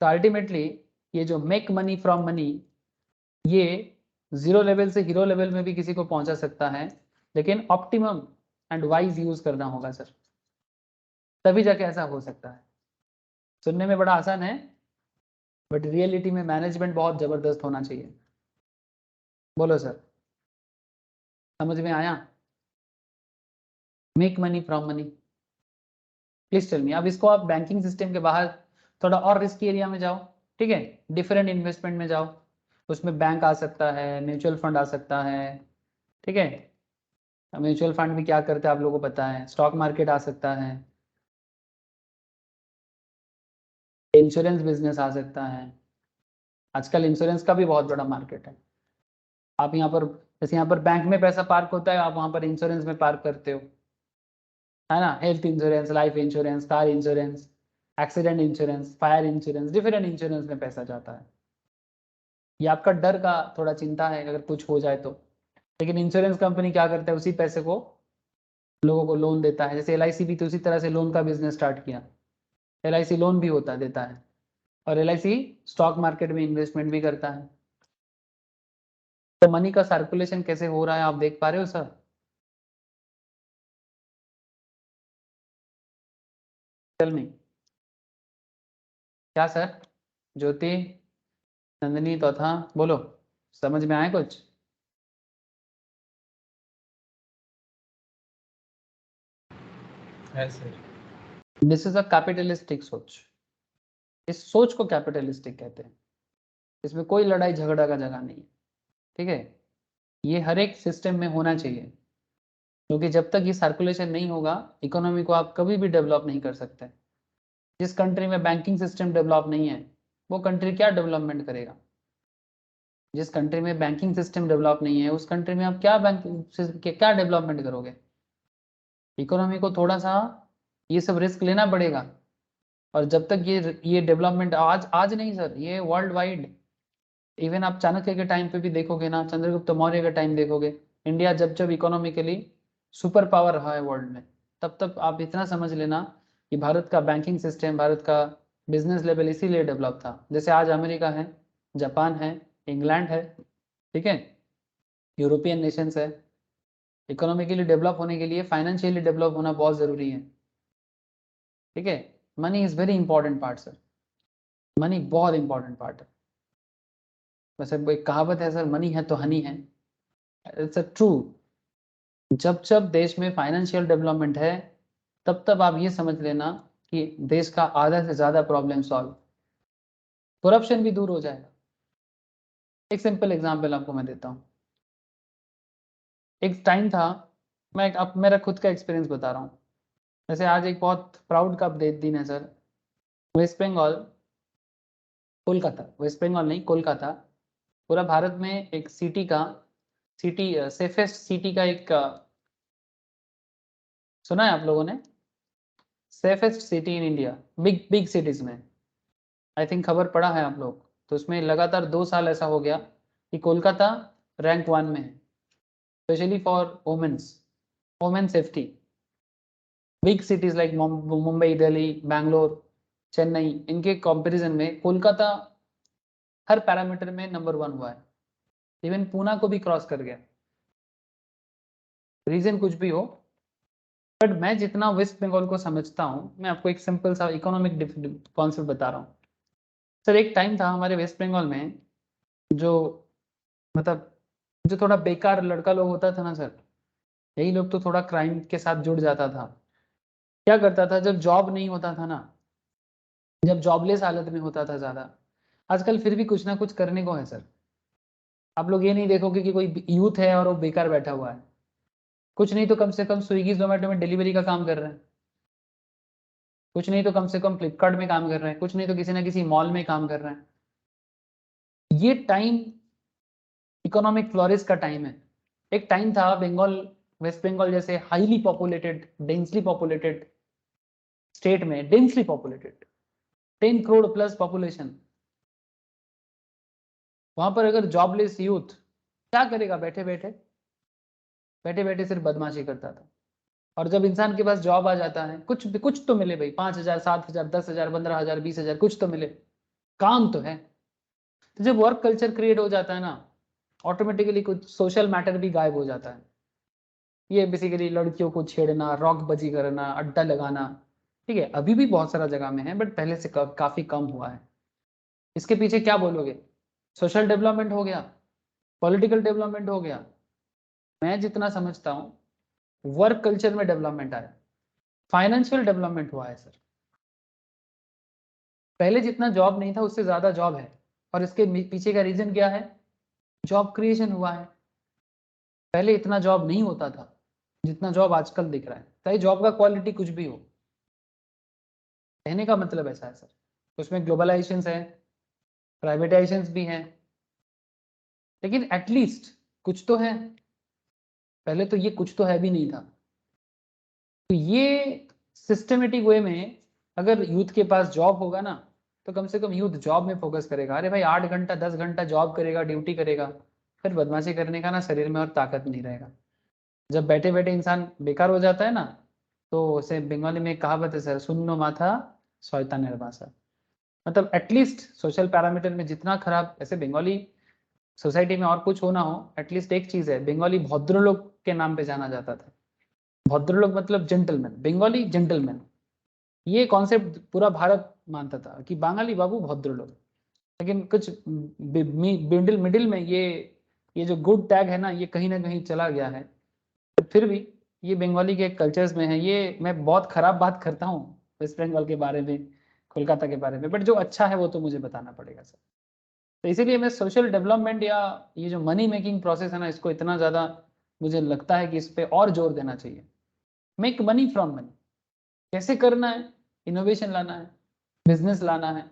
A: तो अल्टीमेटली ये जो मेक मनी फ्रॉम मनी, ये जीरो लेवल से हीरो लेवल में भी किसी को पहुंचा सकता है, लेकिन ऑप्टिमम एंड वाइज यूज करना होगा सर, तभी जाके ऐसा हो सकता है। सुनने में बड़ा आसान है बट रियलिटी में मैनेजमेंट बहुत जबरदस्त होना चाहिए। बोलो सर, समझ में आया, make money from money, please tell me. अब इसको आप बैंकिंग सिस्टम के बाहर थोड़ा और रिस्की एरिया में जाओ, ठीक है, डिफरेंट इन्वेस्टमेंट में जाओ, उसमें बैंक आ सकता है, म्यूचुअल फंड आ सकता है, ठीक है। म्यूचुअल फंड भी क्या करते हैं आप लोगों को पता है, स्टॉक मार्केट आ सकता है, इंश्योरेंस बिजनेस आ सकता है, आजकल इंश्योरेंस का भी बहुत बड़ा मार्केट है। आप यहाँ पर, जैसे यहाँ पर बैंक में पैसा पार्क होता है, आप वहाँ पर इंश्योरेंस में पार्क करते हो, है ना, health insurance, life insurance, car insurance, accident insurance, fire insurance, different insurance में पैसा जाता है। ये आपका डर का थोड़ा चिंता है अगर कुछ हो जाए तो, लेकिन इंश्योरेंस कंपनी क्या करता है, उसी पैसे को लोगों को लोन देता है। जैसे एलआईसी भी तो उसी तरह से लोन का बिजनेस स्टार्ट किया, एलआईसी लोन भी होता देता है, और एलआईसी स्टॉक मार्केट में इन्वेस्टमेंट भी करता है। तो मनी का सर्कुलेशन कैसे हो रहा है आप देख पा रहे हो सर, टेल मी। क्या सर, ज्योति, नंदिनी, तो था, बोलो, समझ में आया कुछ?
B: है sir.
A: This is a capitalistic सोच। इस सोच को कैपिटलिस्टिक कहते हैं। इसमें कोई लड़ाई झगड़ा का जगह नहीं है, ठीक है। ये हर एक सिस्टम में होना चाहिए, क्योंकि जब तक ये सर्कुलेशन नहीं होगा इकोनॉमी को आप कभी भी डेवलप नहीं कर सकते। जिस कंट्री में बैंकिंग सिस्टम डेवलप नहीं है वो कंट्री क्या डेवलपमेंट करेगा? जिस कंट्री में बैंकिंग सिस्टम डेवलप नहीं है उस कंट्री में आप क्या डेवलपमेंट करोगे? इकोनॉमी को थोड़ा सा ये सब रिस्क लेना पड़ेगा। और जब तक ये डेवलपमेंट आज आज नहीं सर, ये वर्ल्ड वाइड, इवन आप चाणक्य के टाइम पे भी देखोगे ना, चंद्रगुप्त मौर्य का टाइम देखोगे, इंडिया जब जब इकोनॉमिकली सुपर पावर रहा है वर्ल्ड में, तब तब आप इतना समझ लेना कि भारत का बैंकिंग सिस्टम, भारत का बिजनेस लेवल इसीलिए डेवलप था। जैसे आज अमेरिका है, जापान है, इंग्लैंड है, ठीक है, यूरोपियन नेशंस है। इकोनॉमिकली डेवलप होने के लिए फाइनेंशियली डेवलप होना बहुत ज़रूरी है, ठीक है। Money is very important part sir, money बहुत इंपॉर्टेंट पार्ट है। वैसे एक कहावत है सर, मनी है तो हनी है। It's a true. जब जब देश में फाइनेंशियल डेवलपमेंट है तब तब आप ये समझ लेना कि देश का आधा से ज़्यादा प्रॉब्लम सॉल्व, करप्शन भी दूर हो जाएगा। एक सिंपल एग्जांपल आपको मैं देता हूँ। एक टाइम था, मैं अब मेरा खुद का एक्सपीरियंस बता रहा हूँ। जैसे आज एक बहुत प्राउड का दिन है sir, West Bengal, Kolkata, West Bengal नहीं कोलकाता, पूरा भारत में एक सिटी सेफेस्ट सिटी का एक सुना है आप लोगों ने? Safest city in India, big big cities में, आई थिंक खबर पड़ा है आप लोग। तो उसमें लगातार 2 साल ऐसा हो गया कि कोलकाता रैंक 1 में है, specially for women safety. Big cities like Mumbai, Delhi, Bangalore, Chennai, इनके कंपैरिजन में कोलकाता हर पैरामीटर में नंबर 1 हुआ है, इवन पूना को भी क्रॉस कर गया। रीजन कुछ भी हो, बट मैं जितना वेस्ट बंगाल को समझता हूँ, मैं आपको एक सिंपल सा इकोनॉमिक कॉन्सेप्ट बता रहा हूँ सर। एक टाइम था हमारे वेस्ट बंगाल में, जो मतलब जो थोड़ा बेकार लड़का लोग होता था ना सर, यही लोग तो थोड़ा क्राइम के साथ जुड़ जाता था। क्या करता था, जब जॉब नहीं होता था ना, जब जॉबलेस हालत में होता था ज़्यादा, आजकल फिर भी कुछ ना कुछ करने को है सर। आप लोग ये नहीं देखोगे कि कोई यूथ है और वो बेकार बैठा हुआ है, कुछ नहीं तो कम से कम स्विगी जोमेटो में डिलीवरी का काम कर रहे हैं, कुछ नहीं तो कम से कम फ्लिपकार्ट में काम कर रहे हैं, कुछ नहीं तो किसी ना किसी मॉल में काम कर रहे हैं। ये टाइम इकोनॉमिक फ्लोरिश का टाइम है। एक टाइम था बंगाल, वेस्ट बंगाल जैसे highly populated, densely populated state में, densely populated 10 crore plus population, वहां पर अगर जॉबलेस यूथ क्या करेगा? बैठे बैठे सिर्फ बदमाशी करता था। और जब इंसान के पास जॉब आ जाता है, कुछ तो मिले भाई, 5,000, 7,000, 10,000, 15,000, 20,000, कुछ तो मिले, काम तो है। तो जब वर्क कल्चर क्रिएट हो जाता है ना, ऑटोमेटिकली कुछ सोशल मैटर भी गायब हो जाता है। ये बेसिकली लड़कियों को छेड़ना, रॉकबाजी करना, अड्डा लगाना, ठीक है, अभी भी बहुत सारा जगह में है, बट पहले से काफी कम हुआ है। इसके पीछे क्या बोलोगे? सोशल डेवलपमेंट हो गया, पॉलिटिकल डेवलपमेंट हो गया। मैं जितना समझता हूँ वर्क कल्चर में डेवलपमेंट आया, फाइनेंशियल डेवलपमेंट हुआ है सर। पहले जितना जॉब नहीं था उससे ज्यादा जॉब है, और इसके पीछे का रीजन क्या है? जॉब क्रिएशन हुआ है। पहले इतना जॉब नहीं होता था जितना जॉब आजकल दिख रहा है, चाहे जॉब का क्वालिटी कुछ भी हो। कहने का मतलब ऐसा है सर, उसमें ग्लोबलाइजेशन है, प्राइवेटाइजेशन भी है, लेकिन एटलीस्ट कुछ तो है। पहले तो ये कुछ तो है भी नहीं था। तो ये सिस्टमेटिक वे में अगर यूथ के पास जॉब होगा ना, तो कम से कम यूथ जॉब में फोकस करेगा। अरे भाई 8 घंटा 10 घंटा जॉब करेगा, ड्यूटी करेगा, फिर बदमाशी करने का ना शरीर में और ताकत नहीं रहेगा। जब बैठे बैठे इंसान बेकार हो जाता है ना, तो उसे बंगाली में एक कहावत है सर, सुन्नो माथा शयतानेर भाषा। मतलब एटलीस्ट सोशल पैरामीटर में जितना खराब, ऐसे बंगाली सोसाइटी में और कुछ हो ना हो, एटलीस्ट एक चीज है, बंगाली भद्रलोक के नाम पे जाना जाता था। भद्रलोक मतलब जेंटलमैन, बंगाली जेंटलमैन। ये कॉन्सेप्ट पूरा भारत मानता था कि बांगाली बाबू भद्रलोक। लेकिन कुछ मिडिल में ये जो गुड टैग है ना, ये कहीं ना कहीं चला गया है। फिर भी ये बंगाली के कल्चर्स में है। ये मैं बहुत खराब बात करता हूँ वेस्ट बंगाल के बारे में, कोलकाता के बारे में, बट जो अच्छा है वो तो मुझे बताना पड़ेगा सर। तो इसीलिए मैं सोशल डेवलपमेंट या ये जो मनी मेकिंग प्रोसेस है ना, इसको इतना ज़्यादा मुझे लगता है कि इस पर और जोर देना चाहिए। मेक मनी फ्रॉम मनी कैसे करना है? इनोवेशन लाना है, बिजनेस लाना है,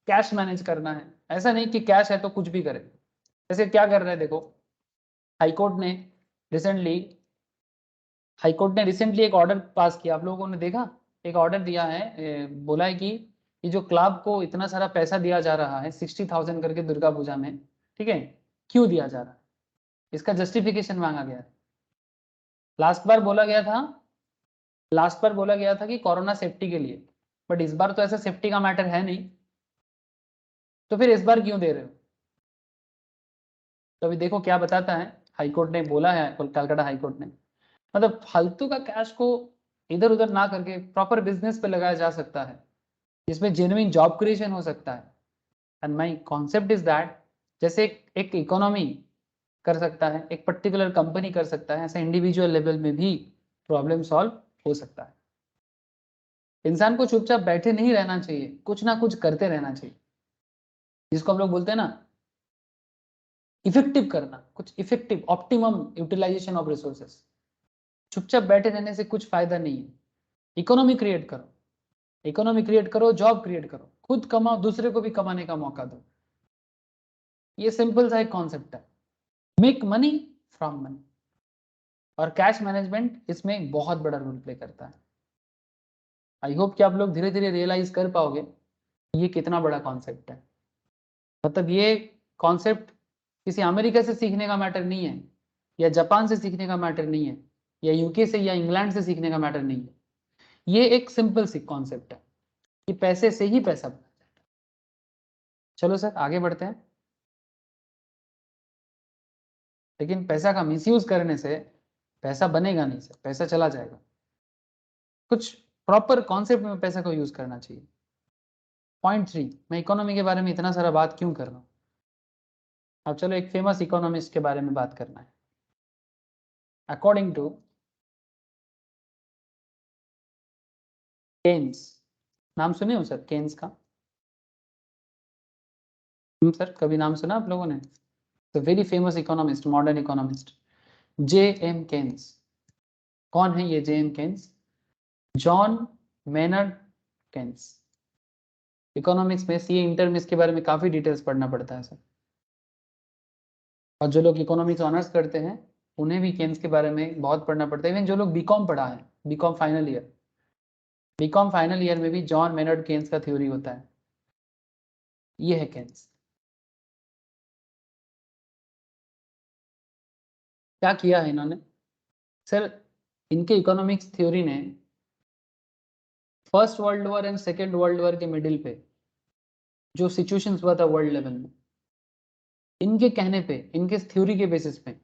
A: कैश मैनेज करना है। ऐसा नहीं कि कैश है तो कुछ भी करे। जैसे क्या कर रहे हैं देखो, हाईकोर्ट ने रिसेंटली एक ऑर्डर पास किया, आप लोगों ने देखा? एक ऑर्डर दिया है, बोला है कि ये जो क्लब को इतना सारा पैसा दिया जा रहा है 60,000 करके दुर्गा पूजा में, ठीक है, क्यों दिया जा रहा है, इसका जस्टिफिकेशन मांगा गया है। लास्ट बार बोला गया था कि कोरोना सेफ्टी के लिए, बट इस बार तो ऐसा सेफ्टी का मैटर है नहीं, तो फिर इस बार क्यों दे रहे हो? तो अभी देखो क्या बताता है, हाईकोर्ट ने बोला है, कलकत्ता हाईकोर्ट ने, मतलब फालतू का कैश को इधर उधर ना करके प्रॉपर बिजनेस पे लगाया जा सकता है, जिसमें जेन्युइन जॉब क्रिएशन हो सकता है। And my concept is that जैसे एक इकोनॉमी कर सकता है, एक पर्टिकुलर कंपनी कर सकता है, ऐसे इंडिविजुअल लेवल में भी प्रॉब्लम सॉल्व हो सकता है। इंसान को चुपचाप बैठे नहीं रहना चाहिए, कुछ ना कुछ करते रहना चाहिए, जिसको हम लोग बोलते हैं ना इफेक्टिव करना, कुछ effective optimum utilisation of resources. चुपचाप बैठे रहने से कुछ फायदा नहीं है। इकोनॉमी क्रिएट करो, जॉब क्रिएट करो, खुद कमाओ, दूसरे को भी कमाने का मौका दो। ये सिंपल सा एक कॉन्सेप्ट है, मेक मनी फ्रॉम मनी। और कैश मैनेजमेंट इसमें बहुत बड़ा रोल प्ले करता है। आई होप कि आप लोग धीरे धीरे रियलाइज कर पाओगे ये कितना बड़ा कॉन्सेप्ट है। मतलब ये कॉन्सेप्ट किसी अमेरिका से सीखने का मैटर नहीं है, या जापान से सीखने का मैटर नहीं है, या यूके से या इंग्लैंड से सीखने का मैटर नहीं है। ये एक सिंपल सी कॉन्सेप्ट है कि पैसे से ही पैसा बना जाता है। चलो सर आगे बढ़ते हैं। लेकिन पैसा का मिसयूज करने से पैसा बनेगा नहीं सर, पैसा चला जाएगा। कुछ प्रॉपर कॉन्सेप्ट में पैसा को यूज करना चाहिए। पॉइंट 3, मैं इकोनॉमी के बारे में इतना सारा बात क्यों कर रहा हूँ? अब चलो एक फेमस इकोनॉमिस्ट के बारे में बात करना है। अकॉर्डिंग टू केन्स, नाम सुने हो सर केन्स का? सर कभी नाम सुना आप लोगों ने? Very famous economist, modern economist, J M Keynes. कौन है ये J M Keynes? John Maynard Keynes. Economics में सी इंटर में इसके बारे में काफी डिटेल्स पढ़ना पड़ता है सर। और जो लोग इकोनॉमिक्स ऑनर्स करते हैं उन्हें भी केन्स के बारे में बहुत पढ़ना पड़ता है। इवन जो लोग बीकॉम पढ़ा है, बीकॉम फाइनल ईयर में भी जॉन मेनर्ड केन्स का थ्योरी होता है। ये है केन्स। क्या किया है इन्होंने सर? इनके इकोनॉमिक्स थ्योरी ने first world war and second world war के मिडिल पे जो सिचुएशंस हुआ था वर्ल्ड लेवल में, इनके कहने पे, इनके थ्योरी के बेसिस पे,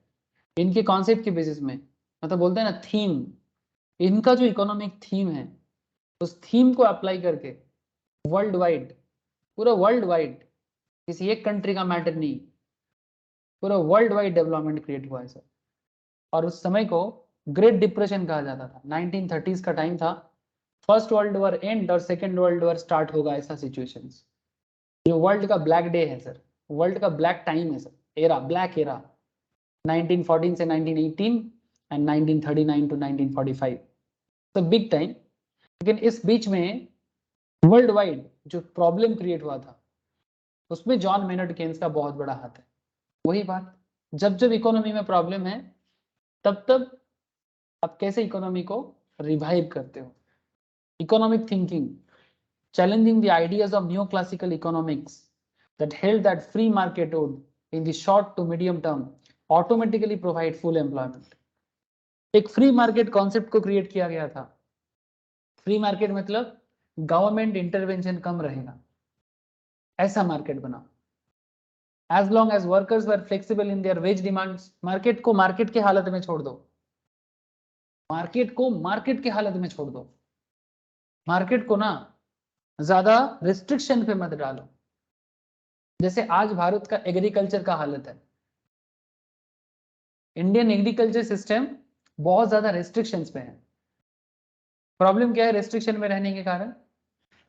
A: इनके कॉन्सेप्ट के बेसिस में, मतलब बोलते हैं ना थीम, इनका जो इकोनॉमिक थीम है उस थीम को अप्लाई करके वर्ल्ड वाइड, पूरा वर्ल्ड वाइड, किसी एक कंट्री का मैटर नहीं, पूरा वर्ल्ड वाइड डेवलपमेंट क्रिएट हुआ है सर। और उस समय को ग्रेट डिप्रेशन कहा जाता था, 1930s का टाइम था। फर्स्ट वर्ल्ड वॉर एंड और सेकेंड वर्ल्ड वॉर स्टार्ट होगा, ऐसा सिचुएशंस। जो वर्ल्ड का ब्लैक डे है सर, वर्ल्ड का ब्लैक टाइम है सर, एरा, ब्लैक एरा, 1914 से 1918 एंड 1939 टू 1945, तो बिग टाइम। लेकिन इस बीच में वर्ल्ड वाइड जो प्रॉब्लम क्रिएट हुआ था उसमें जॉन मेनर्ड केन्स का बहुत बड़ा हाथ है। वही बात, जब जब इकोनॉमी में प्रॉब्लम है तब तब आप कैसे इकोनॉमी को रिवाइव करते हो। Economic thinking challenging the ideas of neoclassical economics that held that free market would in the short to medium term automatically provide full employment। एक फ्री मार्केट कॉन्सेप्ट को क्रिएट किया गया था। फ्री मार्केट मतलब government intervention कम रहेगा, ऐसा market बनाओ। As long as workers were flexible in their wage demands. Market को मार्केट की हालत में छोड़ दो, मार्केट को मार्केट की हालत में छोड़ दो, मार्केट को ना ज्यादा रिस्ट्रिक्शन पे मत डालो। जैसे आज भारत का एग्रीकल्चर का हालत है, इंडियन एग्रीकल्चर सिस्टम बहुत ज्यादा रेस्ट्रिक्शंस पे है। प्रॉब्लम क्या है रेस्ट्रिक्शन में रहने के कारण?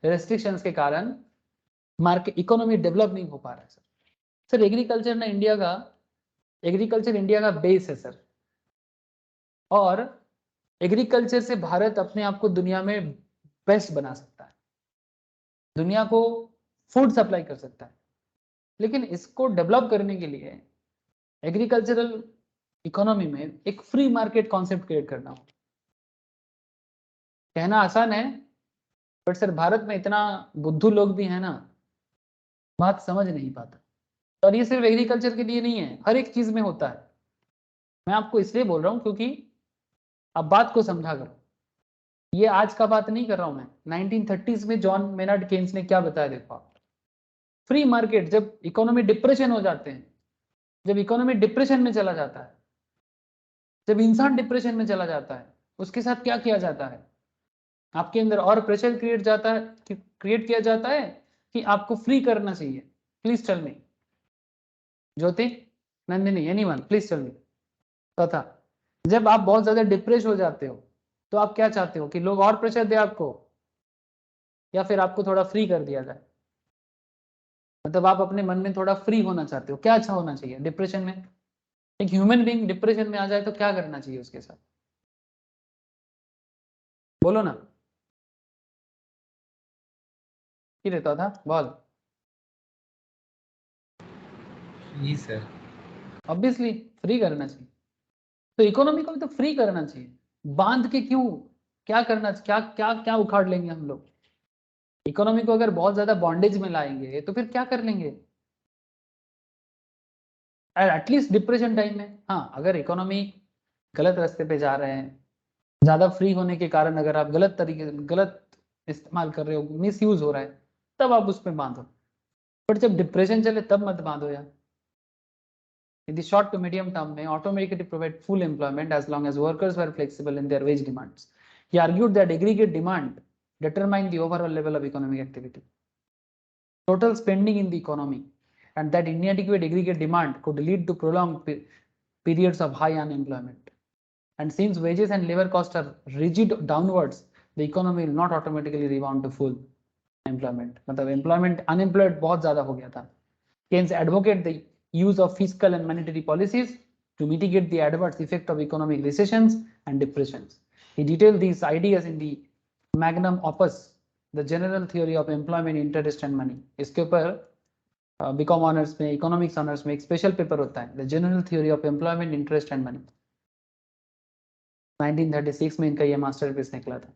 A: रेस्ट्रिक्शंस के कारण मार्केट इकोनॉमी डेवलप नहीं हो पा रहा है सर। सर एग्रीकल्चर ना इंडिया का, एग्रीकल्चर इंडिया का बेस है सर, और एग्रीकल्चर से भारत अपने आप को दुनिया में बेस्ट बना सकता है, दुनिया को फूड सप्लाई कर सकता है। लेकिन इसको डेवलप करने के लिए एग्रीकल्चरल इकोनॉमी में एक फ्री मार्केट कॉन्सेप्ट क्रिएट करना हो। कहना आसान है, बट सर भारत में इतना बुद्धू लोग भी है ना, बात समझ नहीं पाता। और ये सिर्फ एग्रीकल्चर के लिए नहीं है, हर एक चीज में होता है। मैं आपको इसलिए बोल रहा हूं क्योंकि अब बात को समझा करो, ये आज का बात नहीं कर रहा हूं मैं। 1930s में जॉन मेनार्ड केन्स ने क्या बताया देखो आप, फ्री मार्केट। जब इकोनॉमी डिप्रेशन हो जाते हैं, जब इकोनॉमी डिप्रेशन में चला जाता है, जब इंसान डिप्रेशन में चला जाता है, उसके साथ क्या किया जाता है? आपके अंदर और प्रेशर क्रिएट किया जाता है कि आपको फ्री करना चाहिए। Please tell me, Jyoti, Nandini, anyone, please tell me. तथा जब आप बहुत ज्यादा डिप्रेस हो जाते हो तो आप क्या चाहते हो कि लोग और प्रेशर दे आपको, या फिर आपको थोड़ा फ्री कर दिया जाए? मतलब आप अपने मन में थोड़ा फ्री होना चाहते हो। क्या अच्छा होना चाहिए डिप्रेशन में? एक ह्यूमन बीइंग डिप्रेशन में आ जाए तो क्या करना चाहिए उसके साथ? बोलो ना, की रहता था बोल।
B: जी सर।
A: ऑब्वियसली फ्री करना चाहिए। तो इकोनॉमी को भी तो फ्री करना चाहिए। बांध के क्यों? क्या करना, क्या क्या क्या उखाड़ लेंगे हम लोग? इकोनॉमी को अगर बहुत ज्यादा बॉन्डेज में लाएंगे तो फिर क्या कर लेंगे? एटलीस्ट डिप्रेशन टाइम में, हाँ, अगर इकोनॉमी गलत रास्ते पे जा रहे हैं, ज्यादा फ्री होने के कारण अगर आप गलत इस्तेमाल कर रहे हो, मिस यूज हो रहा है, तब आप उसमें बांधो। बट जब डिप्रेशन चले तब मत बांधो यार। In the short to medium term may automatically provide full employment as long as workers were flexible in their wage demands. He argued that aggregate demand determined the overall level of economic activity, total spending in the economy, and that inadequate aggregate demand could lead to prolonged periods of high unemployment. And since wages and labor costs are rigid downwards, the economy will not automatically rebound to full employment. मतलब employment unemployed बहुत ज़्यादा हो गया था। Keynes advocate the use of fiscal and monetary policies to mitigate the adverse effect of economic recessions and depressions. He detailed these ideas in the magnum opus, The General Theory of Employment, Interest and Money. इसके ऊपर BCom honours में, economics honours में एक special paper होता है, the general theory of employment, interest and money. 1936 में इनका ये मास्टरपीस निकला था।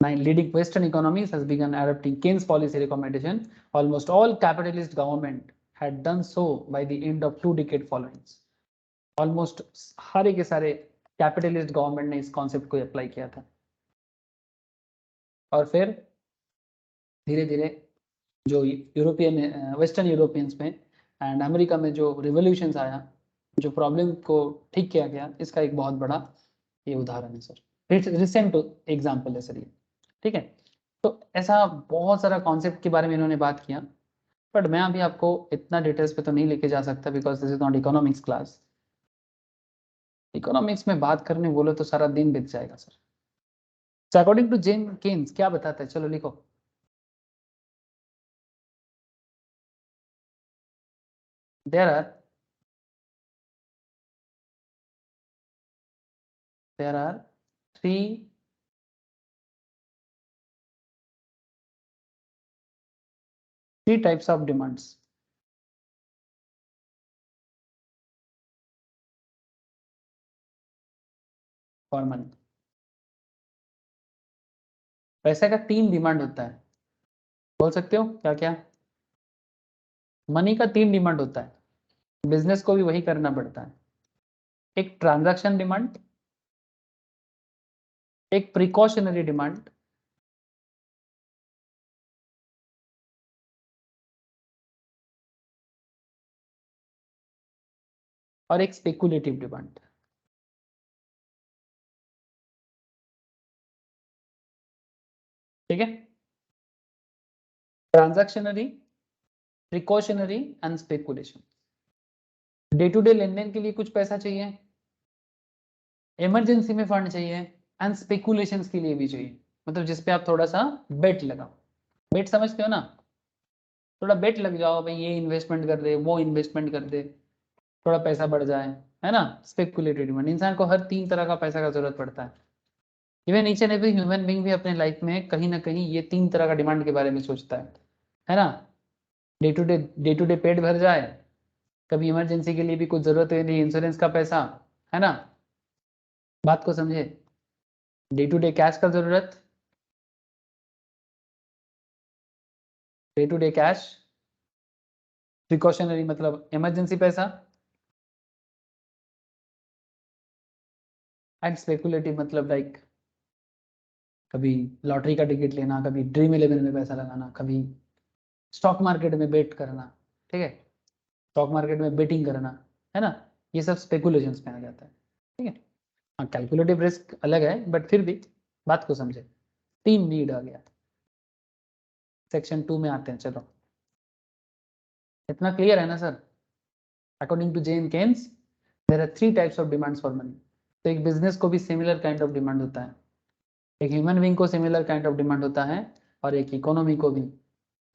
A: Leading Western economies has begun adopting Keynes policy recommendation. Almost all capitalist government had done so by the end of 2 decade followings. Almost सारे के सारे capitalist government ने इस कॉन्सेप्ट को अप्लाई किया था। और फिर धीरे धीरे जो यूरोपियन, वेस्टर्न यूरोपियंस में एंड अमेरिका में जो रिवोल्यूशंस आया, जो प्रॉब्लम को ठीक किया गया, इसका एक बहुत बड़ा ये उदाहरण है सर। रिसेंट एग्जाम्पल है सर ये, ठीक है। तो ऐसा बहुत सारा कॉन्सेप्ट के बारे में इन्होंने बात किया, बट मैं अभी आपको इतना डिटेल्स पे तो नहीं लेके जा सकता because this is not economics class. Economics में बात करने बोलो तो सारा दिन बीत जाएगा sir. So according to John Keynes क्या बताता है, चलो लिखो। There are three types of demands for money. पैसे का 3 डिमांड होता है, बोल सकते हो क्या क्या? मनी का 3 डिमांड होता है, बिजनेस को भी वही करना पड़ता है। एक ट्रांजैक्शन डिमांड, एक प्रिकॉशनरी डिमांड, और एक स्पेकुलेटिव डिमांड। ठीक है, transactionary, precautionary and speculation. Day to day लेन देन के लिए कुछ पैसा चाहिए, इमरजेंसी में फंड चाहिए, एंड स्पेकुलेशंस के लिए भी चाहिए, मतलब जिसपे आप थोड़ा सा बेट लगाओ। बेट समझते हो ना, थोड़ा बेट लग जाओ, भाई ये इन्वेस्टमेंट कर दे, वो इन्वेस्टमेंट कर दे, थोड़ा पैसा बढ़ जाए, है ना। Speculative demand. इंसान को हर 3 तरह का पैसा का जरूरत पड़ता है। Even each and every human being भी अपने लाइफ में कहीं ना कहीं ये 3 तरह का डिमांड के बारे में सोचता है ना। डे टू डे पेट भर जाए, कभी इमरजेंसी के लिए भी कुछ जरूरत है नहीं, इंश्योरेंस का पैसा, है ना। बात को समझे। डे टू डे कैश का जरूरत, day to day cash. Precautionary मतलब इमरजेंसी पैसा, एंड स्पेकुलेटिव मतलब लाइक कभी लॉटरी का टिकट लेना, कभी ड्रीम 11 में पैसा लगाना, कभी स्टॉक मार्केट में बेट करना, ठीक है, स्टॉक मार्केट में बेटिंग करना, है ना। ये सब स्पेकुलेशंस में आ जाता है, ठीक है। हाँ, कैलकुलेटिव रिस्क अलग है, बट फिर भी बात को समझे। 3 नीड आ गया। सेक्शन 2 में आते हैं, चलो। इतना क्लियर है ना sir. According to John Keynes there are 3 types of demands for money. तो एक बिजनेस को भी सिमिलर काइंड ऑफ डिमांड होता है, एक ह्यूमन बीइंग को सिमिलर काइंड ऑफ डिमांड होता है, और एक इकोनॉमी को भी,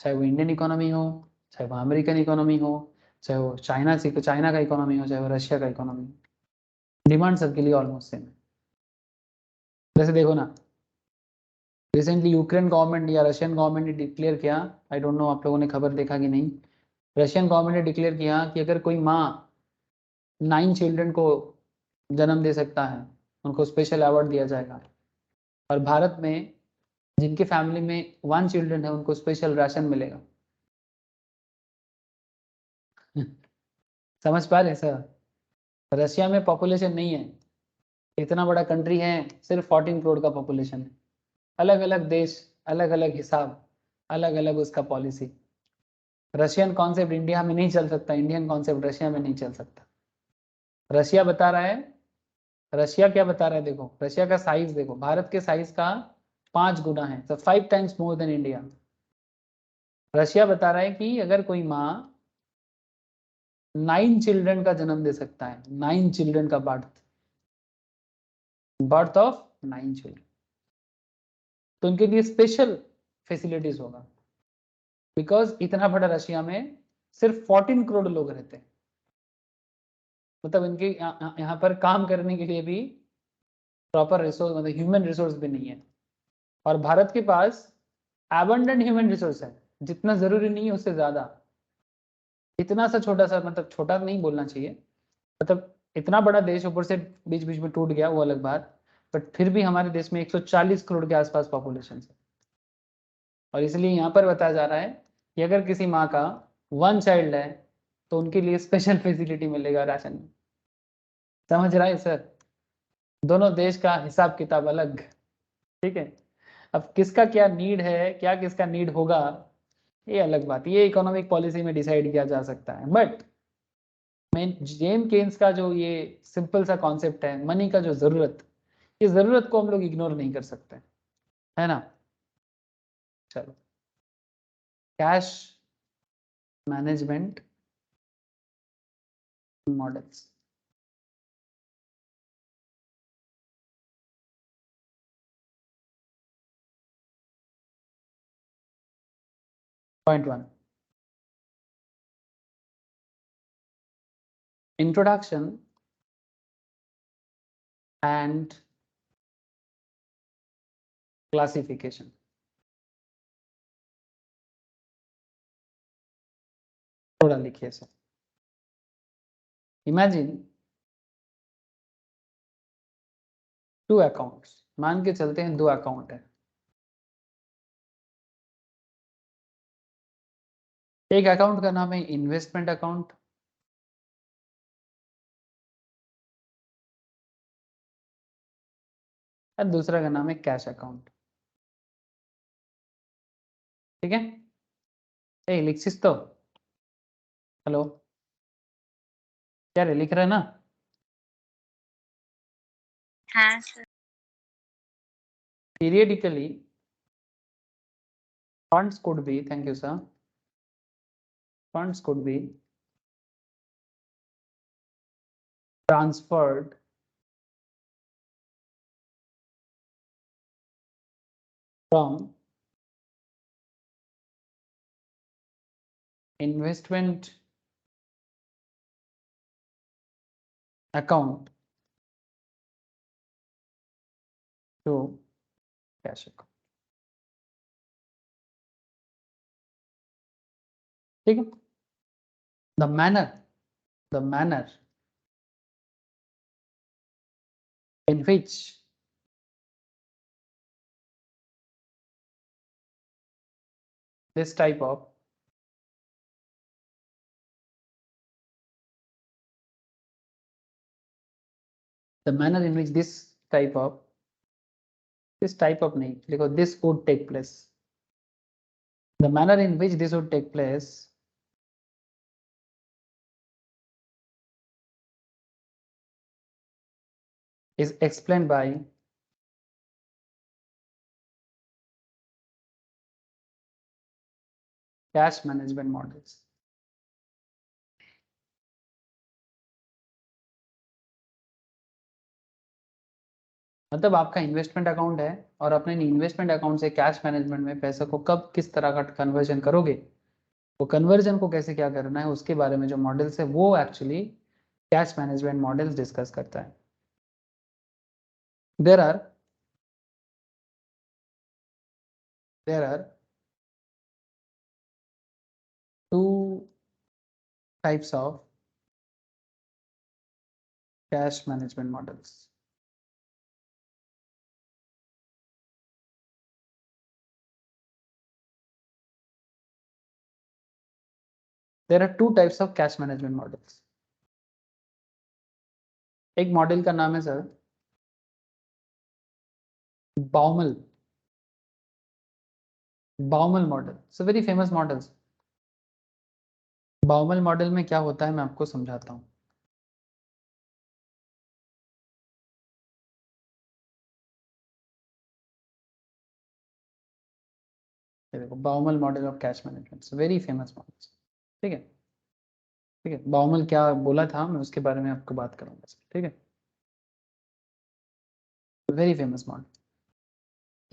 A: चाहे वो इंडियन इकोनॉमी हो, चाहे वो अमेरिकन इकोनॉमी हो, चाहे वो चाइना का इकोनॉमी हो, चाहे वो रशिया का इकोनॉमी हो, डिमांड सबके लिए ऑलमोस्ट सेम है। जैसे देखो ना, रिसेंटली यूक्रेन गवर्नमेंट या रशियन गवर्नमेंट ने डिक्लेयर किया, आई डोंट नो आप लोगों ने खबर देखा कि नहीं, रशियन गवर्नमेंट ने डिक्लेयर किया कि अगर कोई माँ 9 चिल्ड्रन को जन्म दे सकता है, उनको स्पेशल अवार्ड दिया जाएगा। और भारत में जिनके फैमिली में 1 चिल्ड्रन है, उनको स्पेशल राशन मिलेगा। समझ पा रहे सर। रशिया में पॉपुलेशन नहीं है, इतना बड़ा कंट्री है, सिर्फ 14 करोड़ का पॉपुलेशन है। अलग अलग देश, अलग अलग हिसाब, अलग अलग उसका पॉलिसी। रशियन कॉन्सेप्ट इंडिया में नहीं चल सकता, इंडियन कॉन्सेप्ट रशिया में नहीं चल सकता। रशिया बता रहा है, रशिया क्या बता रहा है, देखो रशिया का साइज देखो, भारत के साइज का 5 गुना है, तो 5 times more than India. Russia बता रहा है कि अगर कोई माँ 9 चिल्ड्रन का जन्म दे सकता है, 9 चिल्ड्रन का बर्थ ऑफ 9 चिल्ड्रन, तो उनके लिए स्पेशल फैसिलिटीज होगा। बिकॉज इतना बड़ा रशिया में सिर्फ 14 करोड़ लोग रहते हैं, मतलब इनके यहाँ पर काम करने के लिए भी प्रॉपर रिसोर्स, मतलब ह्यूमन रिसोर्स भी नहीं है। और भारत के पास एबंडेंट ह्यूमन रिसोर्स है, जितना जरूरी नहीं है उससे ज्यादा। इतना सा छोटा सा, मतलब छोटा नहीं बोलना चाहिए, मतलब इतना बड़ा देश, ऊपर से बीच बीच में टूट गया वो अलग बात, बट फिर भी हमारे देश में 140 करोड़ के आसपास पॉपुलेशन है। और इसलिए यहाँ पर बताया जा रहा है कि अगर किसी माँ का 1 चाइल्ड है, तो उनके लिए स्पेशल फैसिलिटी मिलेगा राशन में। समझ रहा है सर। दोनों देश का हिसाब किताब अलग, ठीक है। अब किसका क्या नीड है, क्या किसका नीड होगा, ये अलग बात, ये इकोनॉमिक पॉलिसी में डिसाइड किया जा सकता है। बट मेन जेन केन्स का जो ये सिंपल सा कॉन्सेप्ट है, मनी का जो जरूरत, ये जरूरत को हम लोग इग्नोर नहीं कर सकते, है ना। चलो, cash management models. Point 1, introduction and classification. थोड़ा लिखिए सर। इमेजिन 2 अकाउंट्स, मान के चलते हैं 2 अकाउंट है। एक अकाउंट का नाम है इन्वेस्टमेंट अकाउंट, और दूसरा का नाम है कैश अकाउंट, ठीक है। ए लिखिस तो, हेलो, क्या रे, लिख रहे हैं ना।
C: हाँ sir.
A: Periodically, funds could be, thank you sir, funds could be transferred from investment account to cash account. ठीक है? The manner in which this type of नहीं देखो this would take place. The manner in which this would take place is explained by cash management models. मतलब आपका investment account है और अपने investment account से कैश मैनेजमेंट में पैसे को कब किस तरह का कन्वर्जन करोगे, वो कन्वर्जन को कैसे क्या करना है, उसके बारे में जो मॉडल्स है वो actually cash management models discuss करता है. There are two types of cash management models. There are two types of cash management models. एक मॉडल का नाम है sir Baumol model. So very famous models. Baumol model में क्या होता है मैं आपको समझाता हूँ. देखो Baumol model of cash management very famous models. ठीक है, ठीक है. बाउमल क्या बोला था मैं उसके बारे में आपको बात करूंगा. ठीक है, वेरी फेमस मॉडल.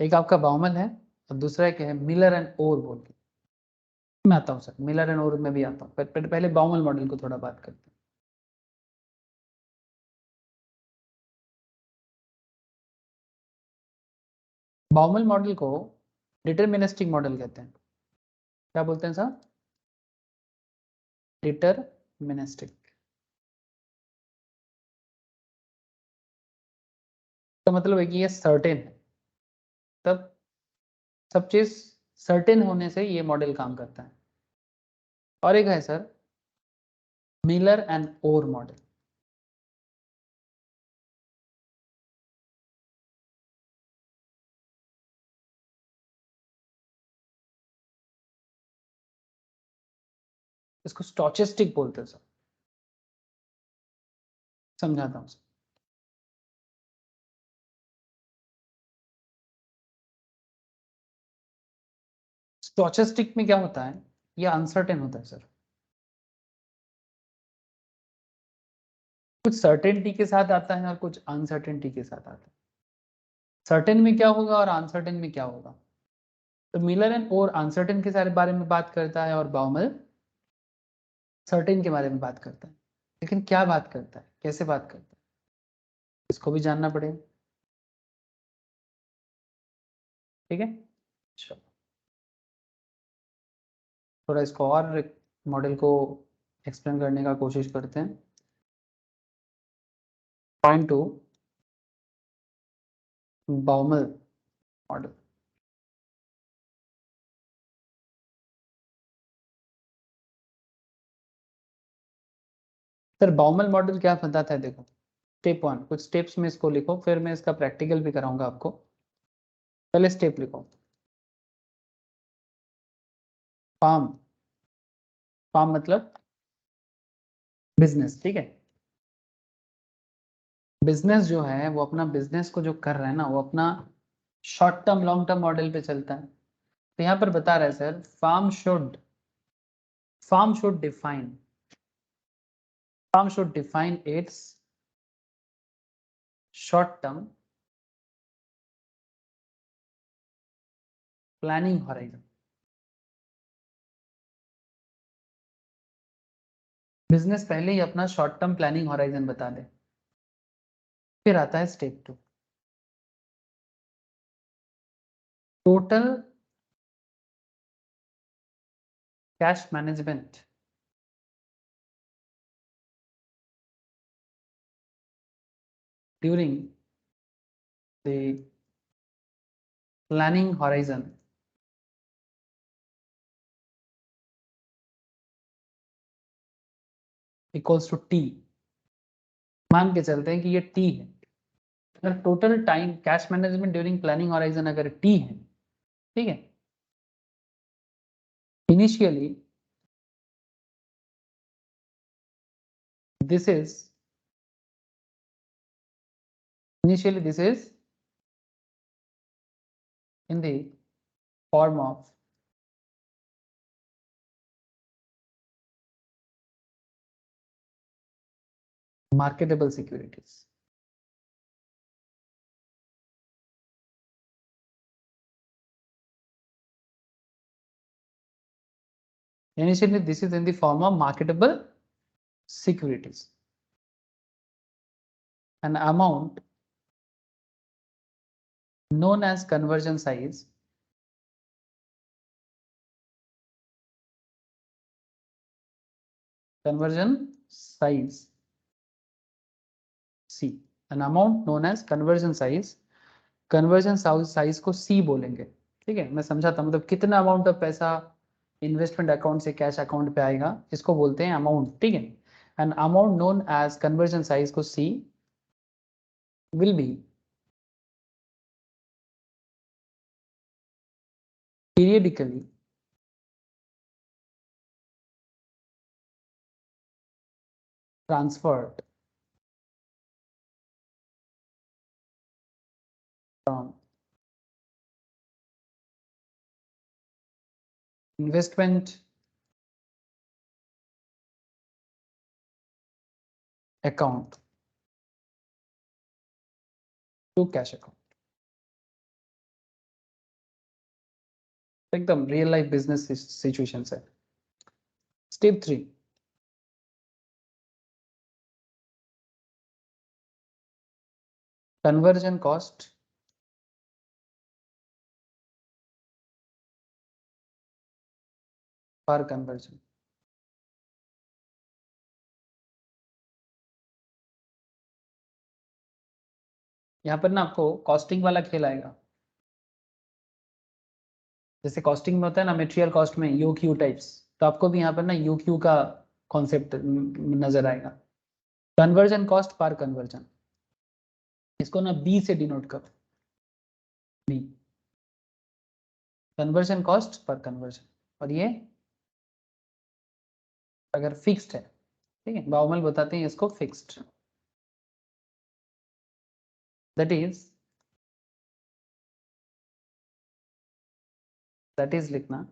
A: एक आपका बाउमल है और दूसरा एक है मिलर एंड ओर बोल के. मैं आता हूँ सर, मिलर एंड ओर में भी आता हूँ. पहले बाउमल मॉडल को थोड़ा बात करते हैं. बाउमल मॉडल को डिटरमिनिस्टिक मॉडल कहते हैं. क्या बोलते हैं साहब? डिटरमिनिस्टिक. तो मतलब है कि ये सर्टेन है, तब सब चीज सर्टेन होने से ये मॉडल काम करता है. और एक है sir Miller and Orr model. इसको स्टोचेस्टिक बोलते हैं सर. समझाता हूँ सर. स्टोचेस्टिक में क्या होता है, ये अनसर्टेन होता है सर. कुछ सर्टेनिटी के साथ आता है और कुछ अनसर्टेनिटी के साथ आता है. सर्टेन में क्या होगा और अनसर्टेन में क्या होगा. तो मिलर एंड ओर अनसर्टेन के सारे बारे में बात करता है और बाउमल सर्टेन के बारे में बात करता है. लेकिन क्या बात करता है, कैसे बात करता है, इसको भी जानना पड़ेगा. ठीक है, चलो थोड़ा इसको और मॉडल को एक्सप्लेन करने का कोशिश करते हैं. Point two Baumol model. Sir Baumol model क्या बताता है, देखो स्टेप 1 कुछ स्टेप्स में इसको लिखो, फिर मैं इसका प्रैक्टिकल भी कराऊंगा आपको. पहले स्टेप लिखो फार्म. फार्म मतलब बिजनेस. ठीक है, बिजनेस जो है वो अपना बिजनेस को जो कर रहा है ना वो अपना short term long term model पे चलता है. तो यहाँ पर बता रहा है sir firm should define its short term planning horizon. Business पहले ही अपना शॉर्ट टर्म प्लानिंग होराइजन बता दे, फिर आता है step 2, total cash management during the planning horizon equals to T. मान के चलते हैं कि ये टी है, अगर total time cash management during planning horizon अगर टी है, ठीक है, initially this is in the form of marketable securities. Initially this is in the form of marketable securities. An amount known as conversion size C, an amount known as conversion size को C बोलेंगे, ठीक है। मैं समझाता हूं, मतलब कितना amount of पैसा इन्वेस्टमेंट अकाउंट से कैश अकाउंट पे आएगा, इसको बोलते हैं अमाउंट, ठीक है। An amount known as conversion size को C will be periodically transferred from investment account to cash account. एकदम रियल लाइफ बिजनेस सिचुएशन है। स्टेप 3, कन्वर्जन कॉस्ट पर कन्वर्जन। यहाँ पर ना आपको कॉस्टिंग वाला खेल आएगा, जैसे कॉस्टिंग में होता है ना मटेरियल कॉस्ट में यू क्यू टाइप्स, तो आपको भी यहाँ पर ना यू क्यू का कॉन्सेप्ट नजर आएगा। कन्वर्जन कॉस्ट पर कन्वर्जन, इसको ना बी से डिनोट करो, बी कन्वर्जन कॉस्ट पर कन्वर्जन। और ये अगर फिक्स्ड है, ठीक है, बाउमल बताते हैं इसको फिक्स्ड, दैट इज लिखना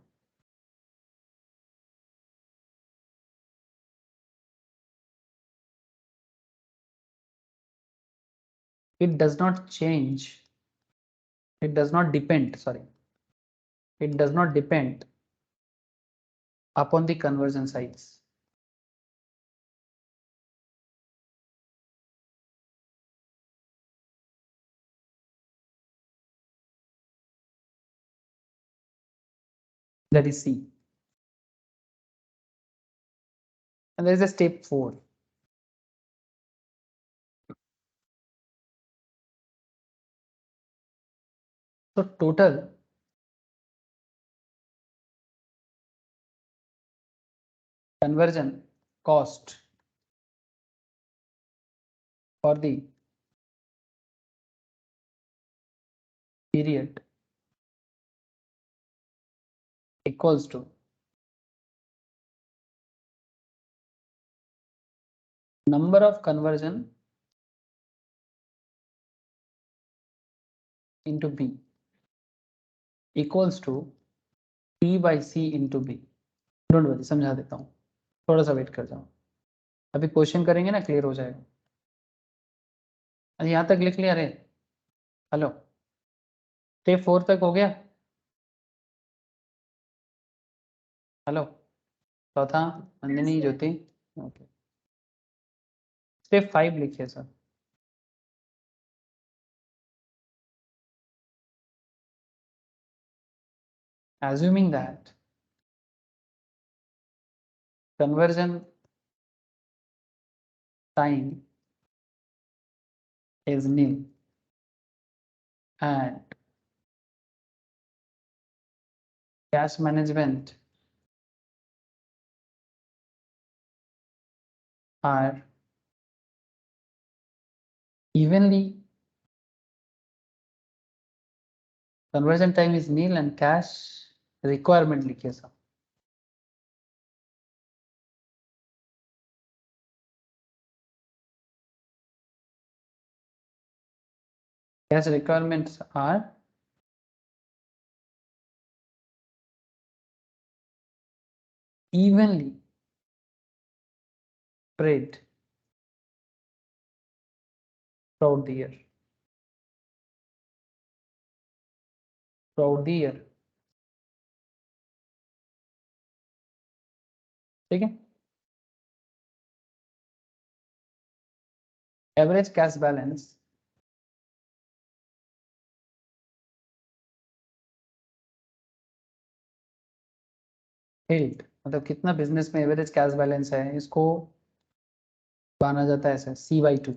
A: it does not change, it does not depend, sorry, it does not depend upon the conversion size. That is C. And there is a step 4. So total conversion cost for the period equals to number of conversion into B equals to P by C into B. Don't worry, समझा देता हूँ, थोड़ा सा wait कर जाओ, अभी question करेंगे ना क्लियर हो जाएगा। यहाँ तक लिख लिया रे? हेलो, स्टेप 4 तक हो गया? हेलो चौथा, नंदिनी, ज्योति, ओके। स्टेप 5 लिखिए sir. Assuming that conversion time is nil and cash management are evenly, conversion time is nil and cash requirement लिखिए sir. Cash requirements are evenly spread throughout the year. Throughout the year, ठीक है? Average cash balance held, मतलब कितना business में average cash balance है, इसको माना जाता है ऐसे C/2।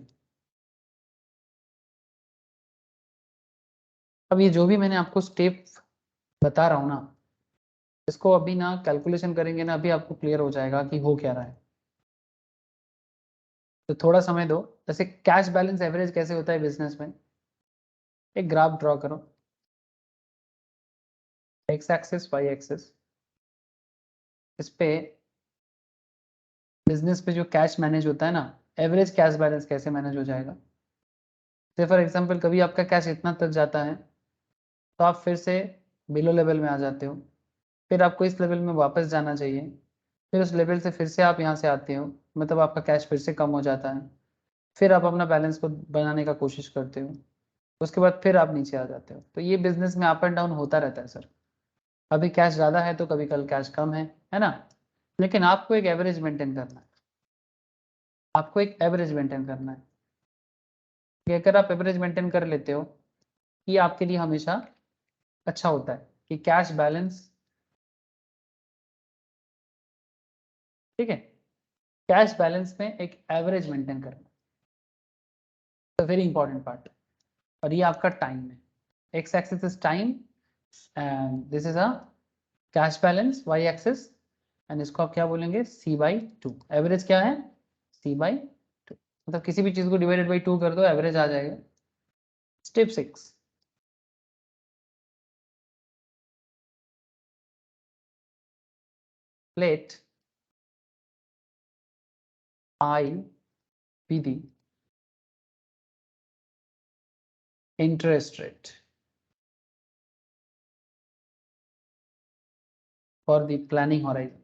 A: अब ये जो भी मैंने आपको स्टेप बता रहा हूँ ना, इसको अभी ना कैलकुलेशन करेंगे ना, अभी आपको क्लियर हो जाएगा कि हो क्या रहा है। तो थोड़ा समय दो। जैसे कैश बैलेंस एवरेज कैसे होता है बिजनेस में, एक ग्राफ ड्रॉ करो, एक्स एक्सिस वाई एक्सिस, इस पे बिजनेस पे जो कैश मैनेज होता है ना, एवरेज कैश बैलेंस कैसे मैनेज हो जाएगा। जैसे फॉर एग्जांपल कभी आपका कैश इतना तक जाता है तो आप फिर से बिलो लेवल में आ जाते हो, फिर आपको इस लेवल में वापस जाना चाहिए, फिर उस लेवल से फिर से आप यहाँ से आते हो, मतलब आपका कैश फिर से कम हो जाता है, फिर आप अपना बैलेंस को बनाने का कोशिश करते हो, उसके बाद फिर आप नीचे आ जाते हो। तो ये बिजनेस में अप एंड डाउन होता रहता है सर। अभी कैश ज़्यादा है तो कभी कल कैश कम है ना? लेकिन आपको एक एवरेज मेंटेन करना है, आपको एक एवरेज मेंटेन करना है कि अगर आप एवरेज मेंटेन कर लेते हो, ये आपके लिए हमेशा अच्छा होता है कि कैश बैलेंस, ठीक है, कैश बैलेंस में एक एवरेज मेंटेन करना, वेरी इंपॉर्टेंट पार्ट। और ये आपका टाइम है, X axis is time and this is a cash balance, Y axis, and इसको आप क्या बोलेंगे, C/2। एवरेज क्या है, C/2, मतलब किसी भी चीज को डिवाइडेड बाई 2 कर दो, एवरेज आ जाएगा। Step 6, let I be the interest rate for the planning horizon।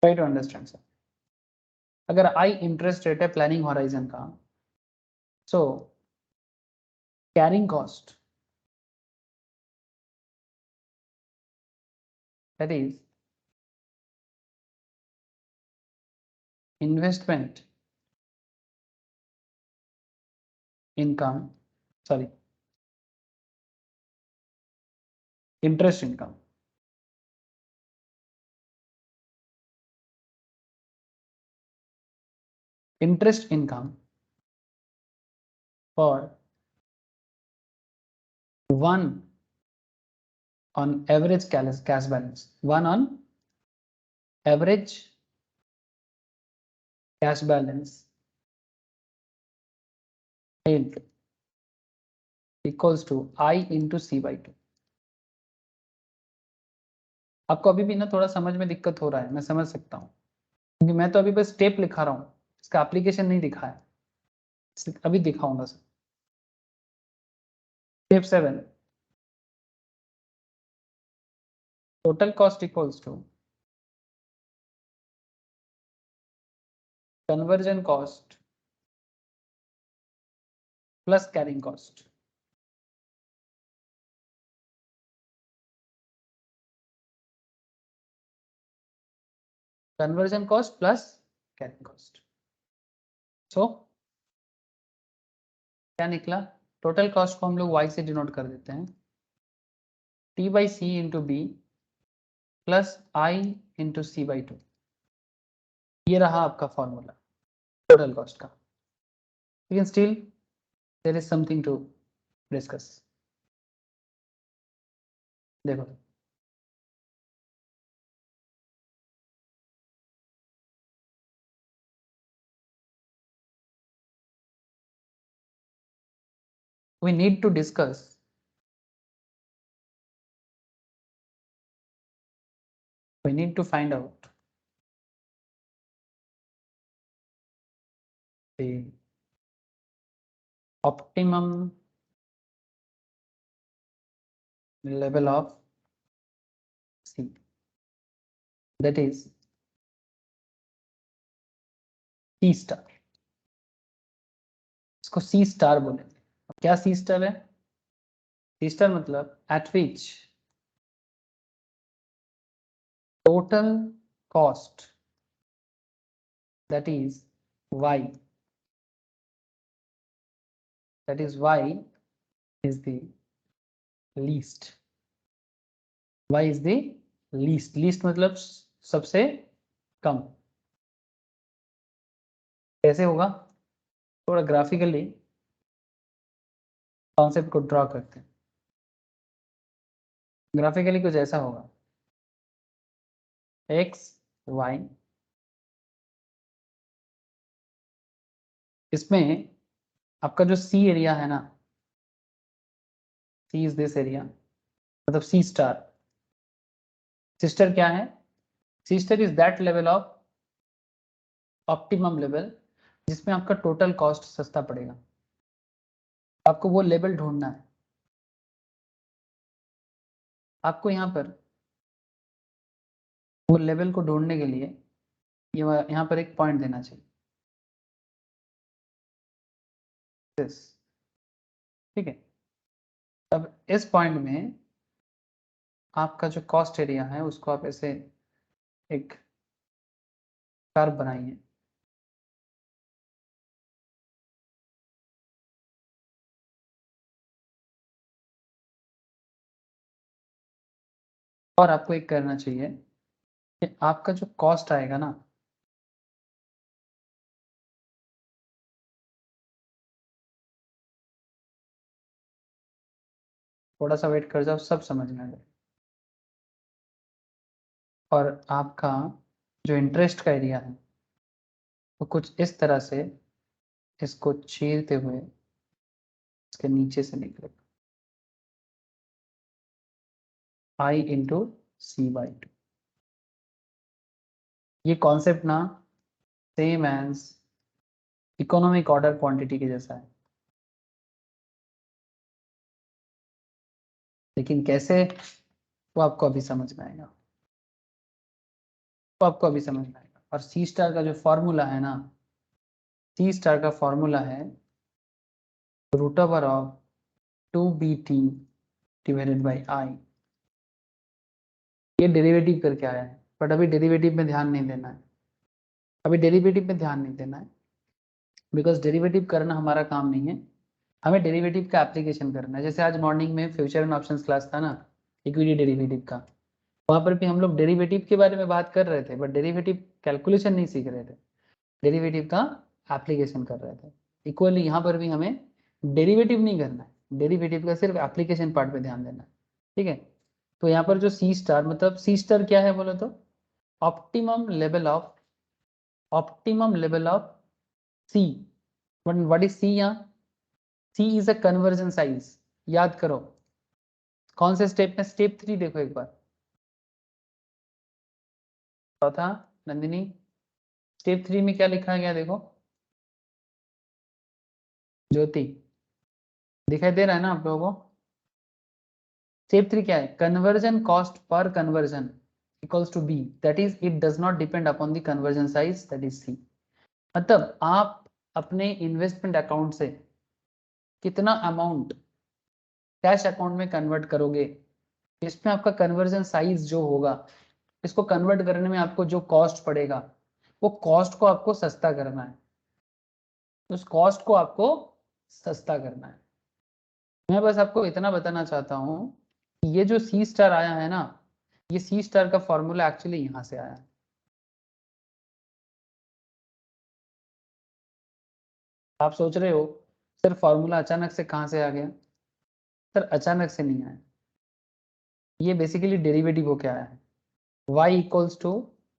A: Try to understand sir। अगर I इंटरेस्ट रेट है प्लानिंग होराइजन का, so carrying cost, that is investment income, sorry, interest income, interest income for one on average cash balance, one on average cash balance held equals to I into C/2। आपको अभी भी ना थोड़ा समझ में दिक्कत हो रहा है, मैं समझ सकता हूँ, क्योंकि मैं तो अभी बस स्टेप लिखा रहा हूँ, इसका एप्लीकेशन नहीं दिखा है, अभी दिखाऊंगा sir. Step 7. Total cost equals to conversion cost plus carrying cost. Conversion cost plus carrying cost. So क्या निकला? टोटल कॉस्ट को हम लोग y से डिनोट कर देते हैं, t by c into B plus i into C by 2. ये रहा आपका फॉर्मूला टोटल कॉस्ट का. लेकिन still there is something to discuss. देखो we need to discuss we need to find out the optimum level of C, that is C star. इसको C star बोलेंगे. क्या C star है? C star मतलब at which total cost, that is y, is the least. y is the least मतलब सबसे कम. कैसे होगा? थोड़ा ग्राफिकली कॉन्सेप्ट को ड्रॉ करते हैं. ग्राफिकली कुछ ऐसा होगा, x y, इसमें आपका जो C एरिया है ना, C इज दिस एरिया, मतलब C स्टार. सिस्टर क्या है? Sister is that level of optimum level जिसमें आपका टोटल कॉस्ट सस्ता पड़ेगा. आपको वो लेवल ढूंढना है. आपको यहाँ पर वो लेवल को ढूंढने के लिए ये यहाँ पर एक पॉइंट देना चाहिए. ठीक है. अब इस पॉइंट में आपका जो कॉस्ट एरिया है उसको आप ऐसे एक कर्व बनाइए. और आपको एक करना चाहिए कि आपका जो कॉस्ट आएगा ना, थोड़ा सा वेट कर जाओ, सब समझ में आ जाए. और आपका जो इंटरेस्ट का एरिया है वो कुछ इस तरह से इसको चीरते हुए इसके नीचे से निकलेगा, I इंटू सी बाई 2. ये कॉन्सेप्ट ना same as economic order quantity के जैसा है, लेकिन कैसे वो आपको अभी समझ में आएगा. और सी स्टार का जो फॉर्मूला है ना, सी स्टार का फॉर्मूला है root over of 2bt divided by I. ये डेरिवेटिव करके आया है, बट अभी डेरिवेटिव में ध्यान नहीं देना है. बिकॉज डेरिवेटिव करना हमारा काम नहीं है. हमें डेरिवेटिव का एप्लीकेशन करना है. जैसे आज मॉर्निंग में फ्यूचर एंड ऑप्शंस क्लास था ना, इक्विटी डेरिवेटिव का, वहां पर भी हम लोग डेरिवेटिव के बारे में बात कर रहे थे, बट डेरिवेटिव कैलकुलेशन नहीं सीख रहे थे, डेरिवेटिव का एप्लीकेशन कर रहे थे. इक्वली यहाँ पर भी हमें डेरिवेटिव नहीं करना है, डेरिवेटिव का सिर्फ एप्लीकेशन पार्ट पे ध्यान देना है. ठीक है. तो यहाँ पर जो सी स्टार, मतलब सी स्टार क्या है बोलो तो optimum level of C. What is C? यहाँ C is a conversion size. याद करो कौन से स्टेप में? स्टेप 3 देखो एक बार. चौथा नंदिनी, स्टेप 3 में क्या लिखा गया देखो. ज्योति, दिखाई दे रहा है ना आप लोगों को? स्टेप 3 क्या है? कन्वर्जन कॉस्ट पर conversion equals to B, that is it does not depend upon the conversion size, that is C. मतलब आप अपने इन्वेस्टमेंट अकाउंट से कितना अमाउंट कैश अकाउंट में कन्वर्ट करोगे, इसमें आपका कन्वर्जन साइज जो होगा, इसको कन्वर्ट करने में आपको जो कॉस्ट पड़ेगा, वो कॉस्ट को आपको सस्ता करना है, उस कॉस्ट को आपको सस्ता करना है। मैं बस आपको इतना बताना चाहता हूं कि ये जो सी स्टार आया है ना, ये सी स्टार का फॉर्मूला एक्चुअली यहां से आया है। आप सोच रहे हो सर फॉर्मूला अचानक से कहां से आ गया? सर अचानक से नहीं आया, ये बेसिकली डेरिवेटिव हो के आया है। y इक्वल्स टू,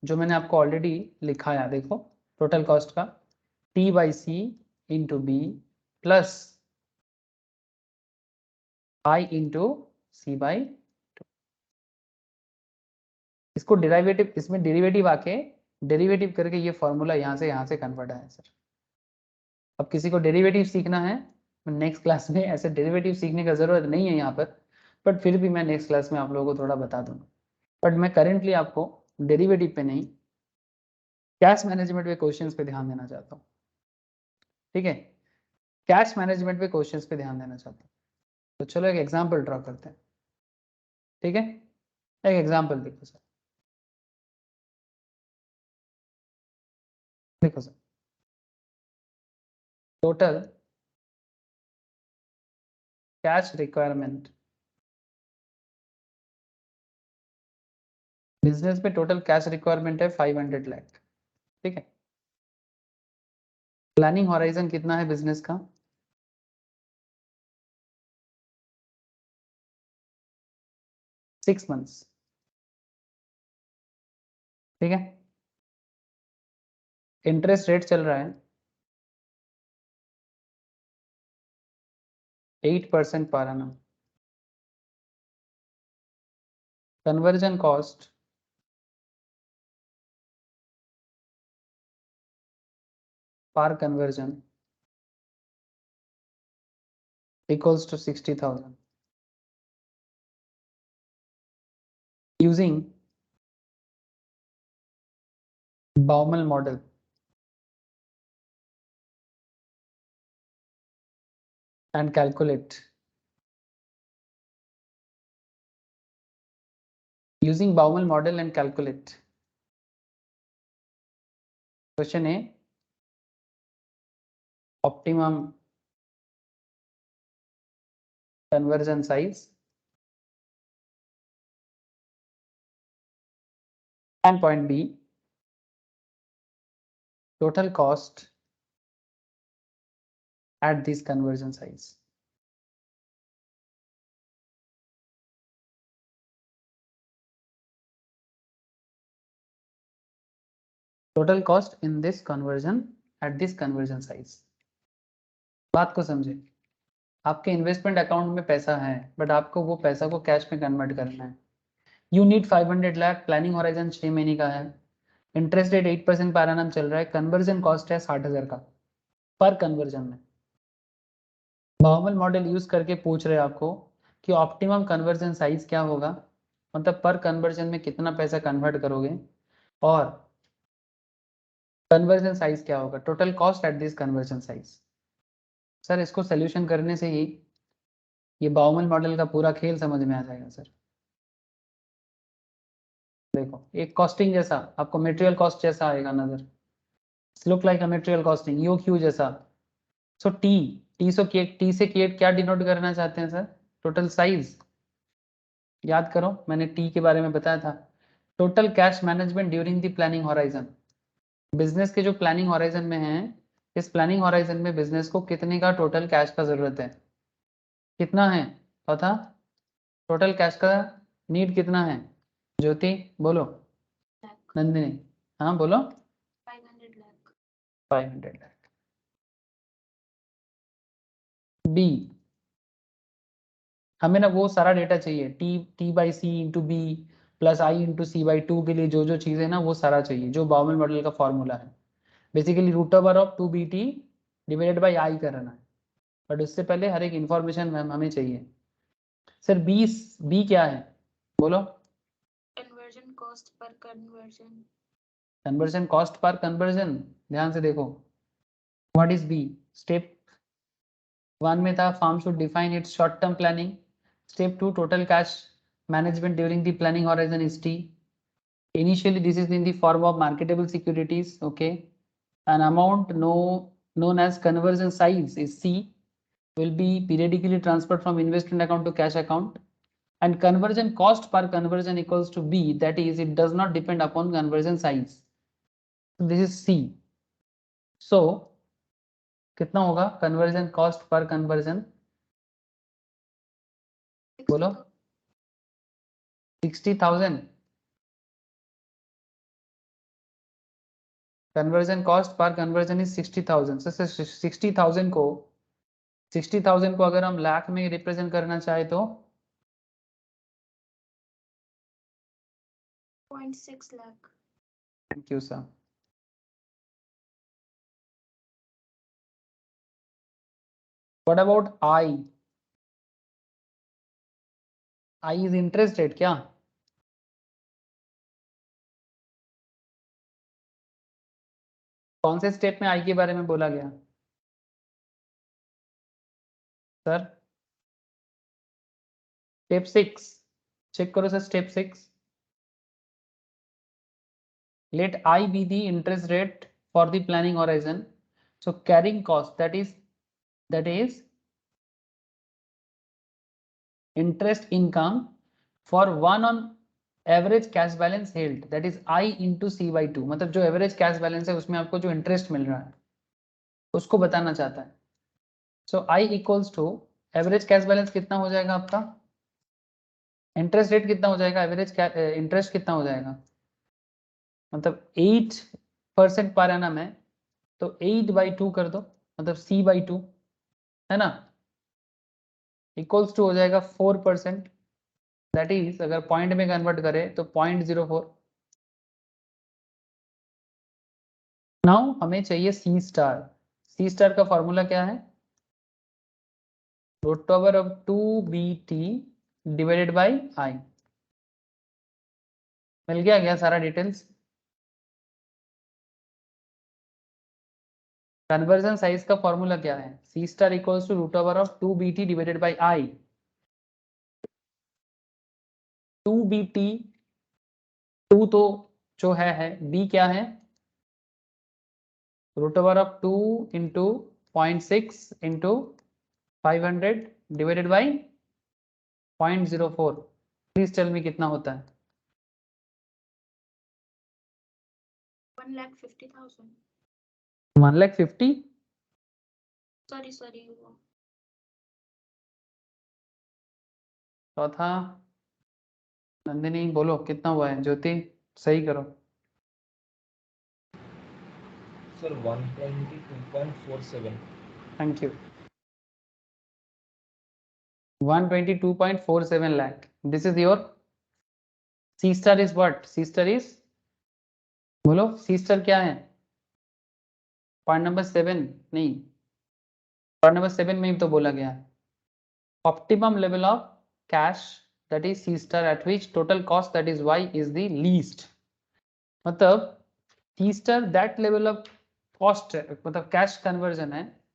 A: जो मैंने आपको ऑलरेडी लिखाया, देखो टोटल कॉस्ट का, t by C into B plus i into C by, इसको डेरिवेटिव, इसमें डेरिवेटिव आके डेरिवेटिव करके ये फॉर्मूला यहाँ से कन्वर्ट आया सर। अब किसी को डेरिवेटिव सीखना है, नेक्स्ट क्लास में, ऐसे डेरिवेटिव सीखने का जरूरत नहीं है यहाँ पर, बट फिर भी मैं नेक्स्ट क्लास में आप लोगों को थोड़ा बता दूंगा। बट मैं करेंटली आपको डेरिवेटिव पे नहीं, कैश मैनेजमेंट पे क्वेश्चंस पे ध्यान देना चाहता हूँ। ठीक है, कैश मैनेजमेंट पे क्वेश्चंस पे ध्यान देना चाहता हूँ। तो चलो एक एग्जांपल ड्रॉ करते हैं। ठीक है, एक एग्जांपल देखो सर, देखो sir, total cash requirement, business में टोटल कैश रिक्वायरमेंट है 500 लाख। ठीक है, प्लानिंग हॉराइजन कितना है बिजनेस का? 6 मंथ्स। ठीक है, इंटरेस्ट रेट चल रहा है 8% पर annum। कन्वर्जन कॉस्ट पर conversion equals to 60,000 using Baumol model and calculate, using Baumol model and calculate। Question है optimum conversion size and point B, total cost at this conversion size। total cost in this conversion at this conversion size। बात को समझे, आपके investment account में पैसा है, but आपको वो पैसा को कैश में कन्वर्ट करना है। You need 500 lakh, planning horizon 6 महीने का है, इंटरेस्ट रेट 8% पर annum चल रहा है, कन्वर्जन कॉस्ट है 60,000 का पर कन्वर्जन में। बाउमल मॉडल यूज करके पूछ रहे हैं आपको कि ऑप्टिमम कन्वर्जन साइज क्या होगा, मतलब पर कन्वर्जन में कितना पैसा कन्वर्ट करोगे, और कन्वर्जन साइज क्या होगा, total cost at this conversion size. Sir इसको सोल्यूशन करने से ही ये बाउमल मॉडल का पूरा खेल समझ में आ जाएगा सर। देखो एक कॉस्टिंग जैसा आपको मटेरियल कॉस्ट जैसा आएगा नजर, look like a material costing, you Q जैसा। सो टी से क्या डिनोट करना चाहते हैं सर? Total size. याद करो मैंने टी के बारे में बताया था, total cash management during the planning horizon. Business के जो प्लानिंग हॉराइजन में है, इस प्लानिंग हॉराइजन में बिजनेस को कितने का टोटल कैश का जरूरत है, कितना है पता? टोटल कैश का नीड कितना है? ज्योति बोलो, नंदिनी हाँ बोलो।
C: 500 lakh।
A: 500 लाख। बी, हमें ना वो सारा डेटा चाहिए, T by C into B plus I into C by two के लिए जो जो चीज़ें ना वो सारा चाहिए, जो बाउमल मॉडल का फॉर्मूला है। Basically root over of 2bt divided by I करना है, बट उससे पहले हर एक इन्फॉर्मेशन हमें चाहिए। सर बी क्या है बोलो?
C: Conversion cost per conversion.
A: Conversion cost पर कन्वर्जन, ध्यान से देखो व्हाट इज बी। स्टेप 1 में था firm should define its short term planning. Step 2 total cash management during the planning horizon is T. Initially this is in the form of marketable securities, okay. An amount known as conversion size is C, will be periodically transferred from investment account to cash account, and conversion cost per conversion equals to B, that is it does not depend upon conversion size. So this is C. So कितना होगा conversion cost per conversion? बोलो 60,000. Conversion cost per conversion is 60,000. So 60,000 को अगर हम लाख में represent करना चाहे तो
C: 0.6 lakh.
A: Thank you sir. What about I? I is interest rate क्या? कौन से स्टेप में आई के बारे में बोला गया सर? स्टेप 6 चेक करो sir, step 6 let I be the interest rate for the planning horizon. So carrying cost, that is interest income for one on average cash balance held, that is I into C/2, मतलब जो average cash balance है उसमें आपको जो interest मिल रहा है उसको बताना चाहता है। So I equals to average cash balance कितना हो जाएगा आपका, इंटरेस्ट रेट कितना हो जाएगा, एवरेज इंटरेस्ट कितना हो जाएगा, मतलब 8% पर एनम है तो 8/2 कर दो, मतलब C/2 है ना, इक्वल्स टू हो जाएगा 4%, दैट इज अगर पॉइंट में कन्वर्ट करें तो 0.04। नाउ हमें चाहिए सी स्टार। सी स्टार का फॉर्मूला क्या है, √2BT डिवाइडेड बाई आई। मिल गया सारा डिटेल्स। कन्वर्जन साइज का फॉर्मूला क्या है, C star equals to √2BT divided by I. 2BT 2 तो जो है B क्या है, √2 into 0.6 into 500 divided by 0.04। Please tell me कितना होता है?
C: 1,50,000.
A: 1,50,000।
C: Sorry.
A: चौथा नंदिनी बोलो कितना हुआ है, ज्योति सही करो।
B: Sir, 122.47.
A: Thank you. 122.47 lakh, this is your C star is what, C star is, बोलो सी स्टार क्या है, पॉइंट नंबर 7 नहीं, पॉइंट नंबर 7 में ही तो बोला गया है optimum level of cash, that is C star at which total cost that is Y is the least. मतलब C star that level of cost है, मतलब कैश कन्वर्जन है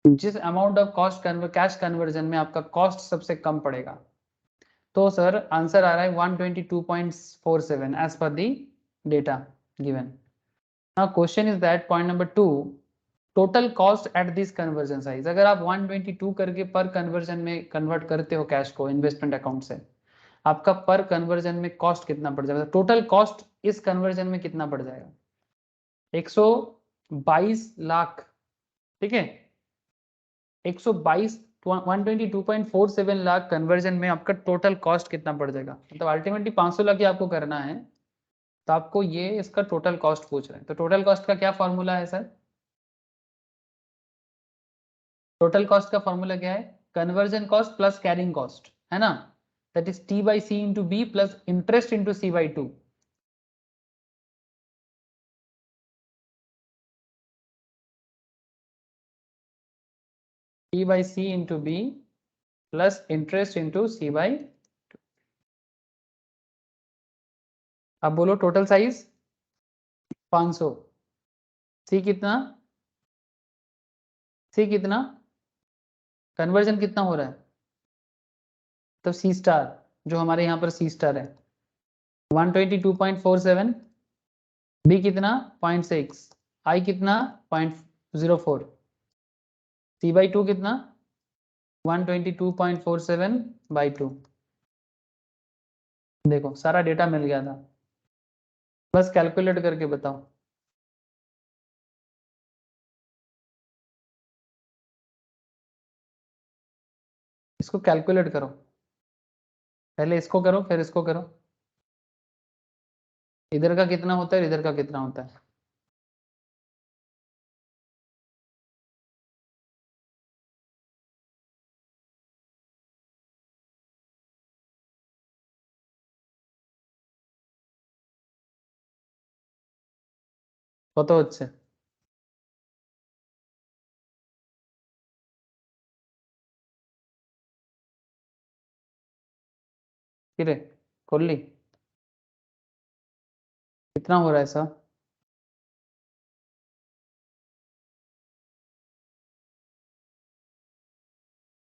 A: जिस amount of cost cash conversion में आपका cost सबसे कम पड़ेगा। तो सर आंसर आ रहा है 122.47 as per the data given. Now question is that point number 2, total cost at this conversion size. अगर आप 122 करके पर कन्वर्जन में कन्वर्ट करते हो कैश को इन्वेस्टमेंट अकाउंट से, आपका पर कन्वर्जन में कॉस्ट कितना पड़ जाएगा, टोटल कॉस्ट इस कन्वर्जन में कितना पड़ जाएगा, 122 लाख, ठीक है 122 122.47 लाख कन्वर्जन में आपका टोटल कॉस्ट कितना पड़ जाएगा, मतलब अल्टीमेटली 500 लाख ही आपको करना है तो आपको ये इसका टोटल कॉस्ट पूछ रहे हैं। तो टोटल कॉस्ट का क्या फॉर्मूला है सर, टोटल कॉस्ट का फॉर्मूला क्या है, conversion cost plus carrying cost है ना, that is T/C into B plus interest into C/2। T/C into B plus interest into C by. अब बोलो टोटल साइज 500। सी कितना, सी कितना, कन्वर्जन कितना हो रहा है, तो सी स्टार जो हमारे यहाँ पर सी स्टार है 122.47, बी कितना 0.6, आई कितना 0.04, सी बाई 2 कितना 122.47 बाई 2। देखो सारा डेटा मिल गया था, बस कैलकुलेट करके बताओ। इसको कैलकुलेट करो, पहले इसको करो फिर इसको करो। इधर का कितना होता है, इधर का कितना होता है। কত হচ্ছে, কিরে করলি, कितना हो रहा है सर,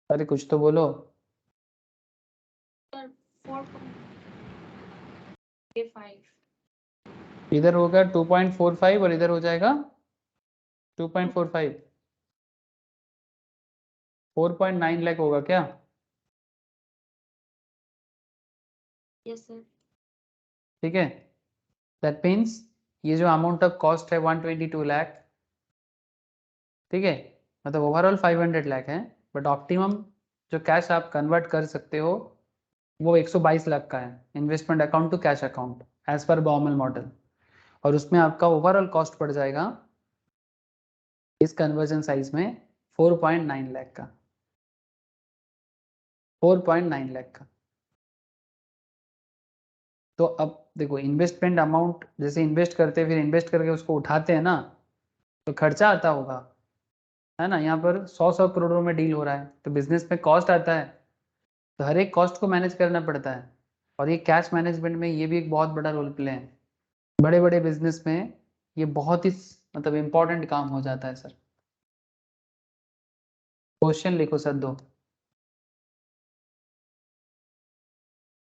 A: अरे कुछ तो बोलो।
C: Sir, 4.5.
A: इधर होगा 2.45 और इधर हो जाएगा 2.45, 4.9 लाख होगा क्या।
C: Yes, sir.
A: ठीक है, दैट मीन्स ये जो अमाउंट ऑफ कॉस्ट है 122 लाख, ठीक है, मतलब ओवरऑल 500 लाख है, बट ऑप्टिमम जो कैश आप कन्वर्ट कर सकते हो वो 122 लाख का है, investment account to cash account as per Baumol model, और उसमें आपका ओवरऑल कॉस्ट पड़ जाएगा इस कन्वर्जन साइज में 4.9 लाख का, 4.9 लाख का। तो अब देखो इन्वेस्टमेंट अमाउंट जैसे इन्वेस्ट करते हैं फिर इन्वेस्ट करके उसको उठाते हैं ना, तो खर्चा आता होगा, है ना। यहाँ पर 100 करोड़ों में डील हो रहा है तो बिजनेस में कॉस्ट आता है, तो हर एक कॉस्ट को मैनेज करना पड़ता है, और ये कैश मैनेजमेंट में ये भी एक बहुत बड़ा रोल प्ले है। बड़े बड़े बिजनेस में ये बहुत ही मतलब इम्पोर्टेंट काम हो जाता है सर। क्वेश्चन लिखो सर दो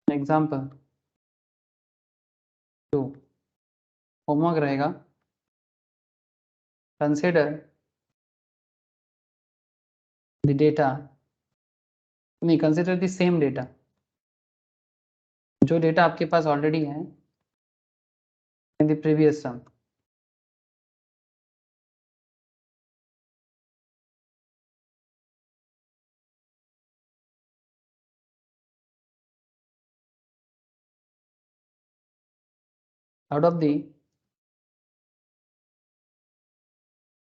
A: एग्जाम्पल 2, होमवर्क रहेगा। कंसिडर द डेटा, नहीं कंसिडर द सेम डेटा, जो डेटा आपके पास ऑलरेडी है in the previous sum. Out of the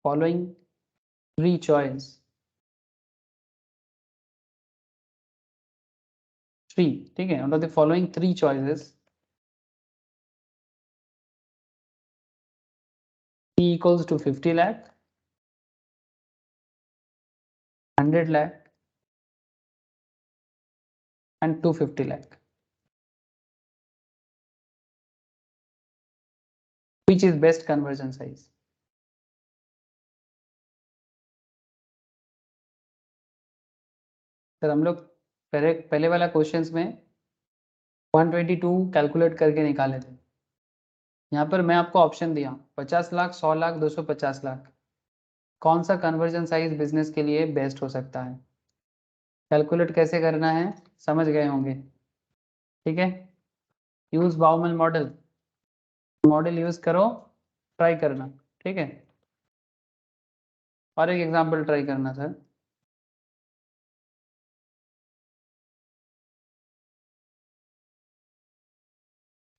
A: following three choice, three, ठीक है, out of the following three choices P equals to 50 lakh, 100 lakh and 250 lakh. Which is best conversion size? Sir हम लोग पहले वाला questions में 122 calculate करके निकाले थे, यहाँ पर मैं आपको ऑप्शन दिया 50 लाख, 100 लाख, 250 लाख, कौन सा कन्वर्जन साइज बिजनेस के लिए बेस्ट हो सकता है। कैलकुलेट कैसे करना है समझ गए होंगे, ठीक है। Use Baumol model, model use करो, ट्राई करना, ठीक है। और एक एग्जांपल ट्राई करना sir.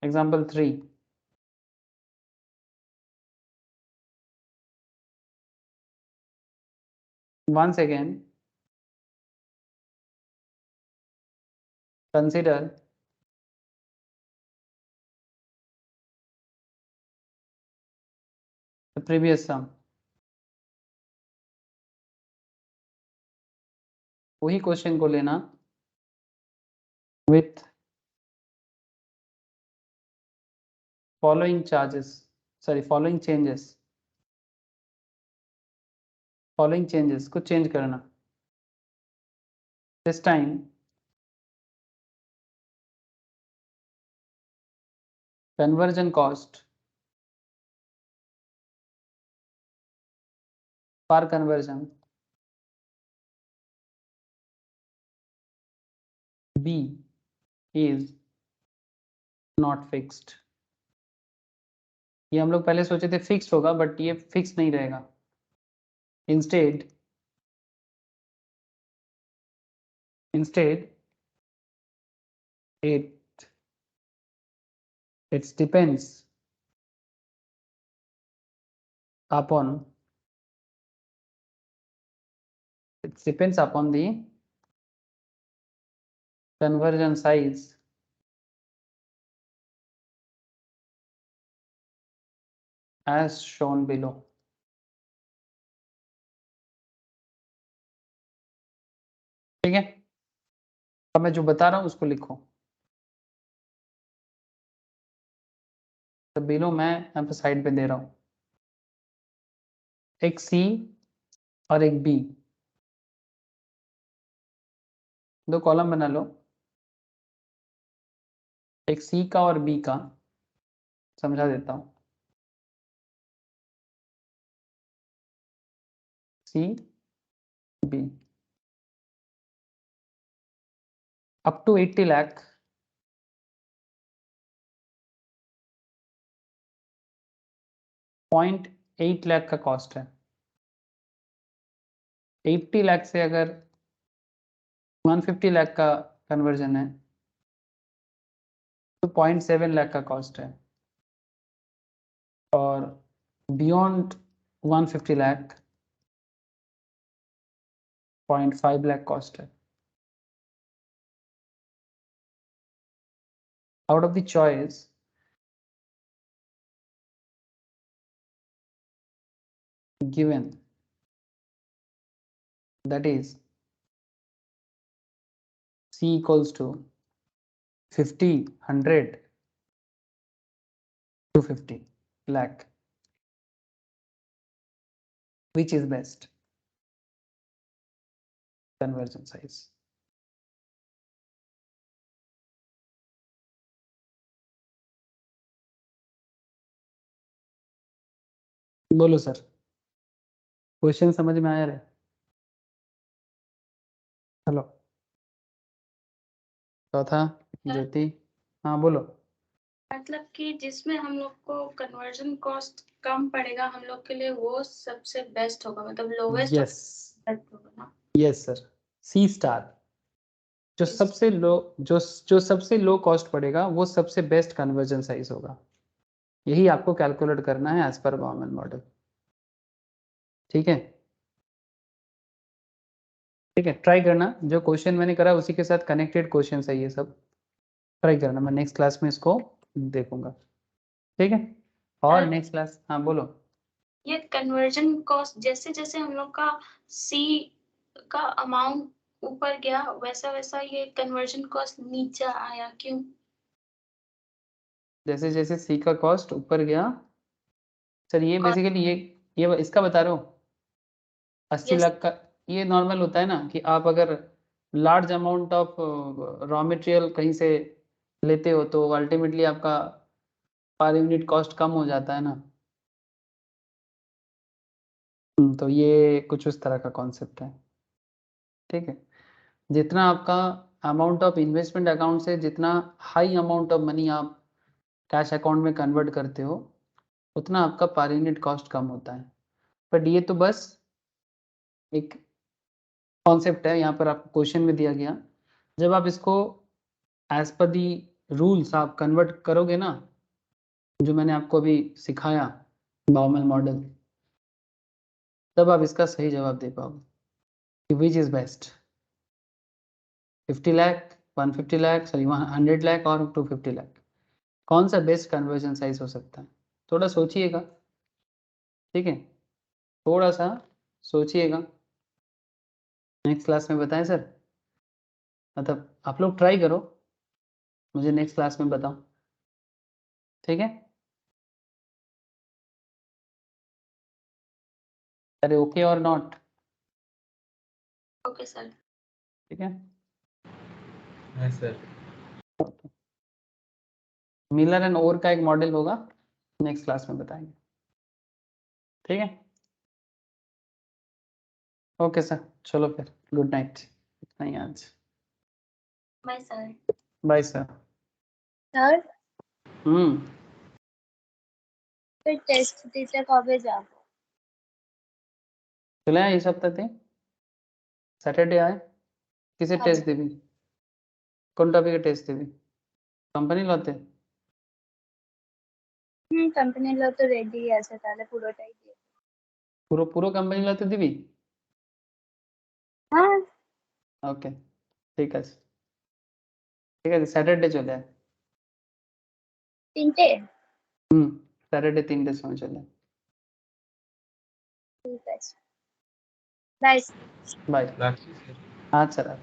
A: Example 3, once again consider the previous sum. वही क्वेश्चन को लेना with following charges, sorry following changes को चेंज करना। This time conversion cost per conversion B is not fixed। ये हम लोग पहले सोचे थे फिक्स्ड होगा, बट ये फिक्स नहीं रहेगा। Instead it depends upon the conversion size as shown below। ठीक है, अब मैं जो बता रहा हूं उसको लिखो। तो बिलो मैं यहाँ पे साइड पे दे रहा हूं, एक सी और एक बी, दो कॉलम बना लो, एक सी का और बी का। समझा देता हूं, C B up to 80 lakh 0.8 lakh का कॉस्ट है। 80 लाख से अगर 150 लाख का कन्वर्जन है तो 0.7 लाख का कॉस्ट है, और बियॉन्ड 150 लाख 0.5 लाख कॉस्ट है। Out of the choice given, that is C equals to 50, 100 to 50 lakh, which is best conversion size? बोलो सर, क्वेश्चन समझ में आया रहे? हेलो चौथा ज्योति, हाँ बोलो।
C: मतलब कि जिसमें हम लोग को कन्वर्जन कॉस्ट कम पड़ेगा हम लोग के लिए, वो सबसे बेस्ट होगा, मतलब लोवेस्ट
A: यस
C: होगा ना।
A: यस सर, सी स्टार जो
C: इस-
A: सबसे लो, जो सबसे लो कॉस्ट पड़ेगा वो सबसे बेस्ट कन्वर्जन साइज होगा। यही आपको कैलकुलेट करना है एज पर बाउमन मॉडल। ठीक है, ठीक है, ट्राई करना, जो क्वेश्चन मैंने करा उसी के साथ कनेक्टेड क्वेश्चन है ये सब। ट्राई करना, मैं नेक्स्ट क्लास में इसको देखूंगा। ठीक है, और नेक्स्ट क्लास, हाँ बोलो।
C: ये कन्वर्जन कॉस्ट जैसे जैसे हम लोग का सी का अमाउंट ऊपर गया वैसा वैसा ये कन्वर्जन कॉस्ट नीचे आया, क्यों?
A: जैसे जैसे सी का कॉस्ट ऊपर गया सर, ये
C: और
A: बेसिकली ये इसका बता रहा हूँ 80
C: यस,
A: लाख का। ये नॉर्मल होता है ना कि आप अगर large amount of raw material कहीं से लेते हो तो अल्टीमेटली आपका पर यूनिट कॉस्ट कम हो जाता है ना। तो ये कुछ उस तरह का कॉन्सेप्ट है। ठीक है, जितना आपका अमाउंट ऑफ इन्वेस्टमेंट अकाउंट से जितना हाई अमाउंट ऑफ मनी आप कैश अकाउंट में कन्वर्ट करते हो उतना आपका पर यूनिट कॉस्ट कम होता है। बट ये तो बस एक कॉन्सेप्ट है, यहाँ पर आपको क्वेश्चन में दिया गया। जब आप इसको एज पर दी रूल्स आप कन्वर्ट करोगे ना, जो मैंने आपको अभी सिखाया बाउमन मॉडल, तब आप इसका सही जवाब दे पाओगे कि which is best, 50 lakh, 150 lakh, sorry 100 lakh और 250 लाख, कौन सा बेस्ट कन्वर्जन साइज हो सकता है? थोड़ा सोचिएगा। ठीक है, थोड़ा सा सोचिएगा। नेक्स्ट क्लास में बताएं सर, मतलब आप लोग ट्राई करो, मुझे नेक्स्ट क्लास में बताओ, ठीक है? अरे ओके और नॉट?
C: Okay sir.
A: ठीक है,
B: हाँ सर।
A: मिलर एंड ओर का एक मॉडल होगा, नेक्स्ट क्लास में बताएंगे, ठीक है? ओके सर, चलो फिर गुड नाइट, इतना ही आज,
C: bye sir.
A: Bye sir.
D: Sir
A: फिर
D: টেস্ট দিতে কবে যাব?
A: চলে আয় এই সপ্তাহতে, স্যাটারডে আয়। কিসের
D: আচ্ছা।
A: টেস্ট দিবি? কোন টপিকে টেস্ট দিবি? কোম্পানি লতে?
D: কোম্পানি ল তো রেডি আছে, তাহলে পুরোটাই দিয়ে দিন।
A: পুরো পুরো কোম্পানি লতে দিবি?
D: হ্যাঁ।
A: ওকে, ঠিক আছে, ঠিক আছে, স্যাটারডে চলে আয়।
D: 3টে?
A: স্যাটারডে 3টের সময় চলে আয়।
D: ঠিক আছে, বাই।
A: বাই।
B: রাখছি স্যার।
A: আচ্ছা রাখ।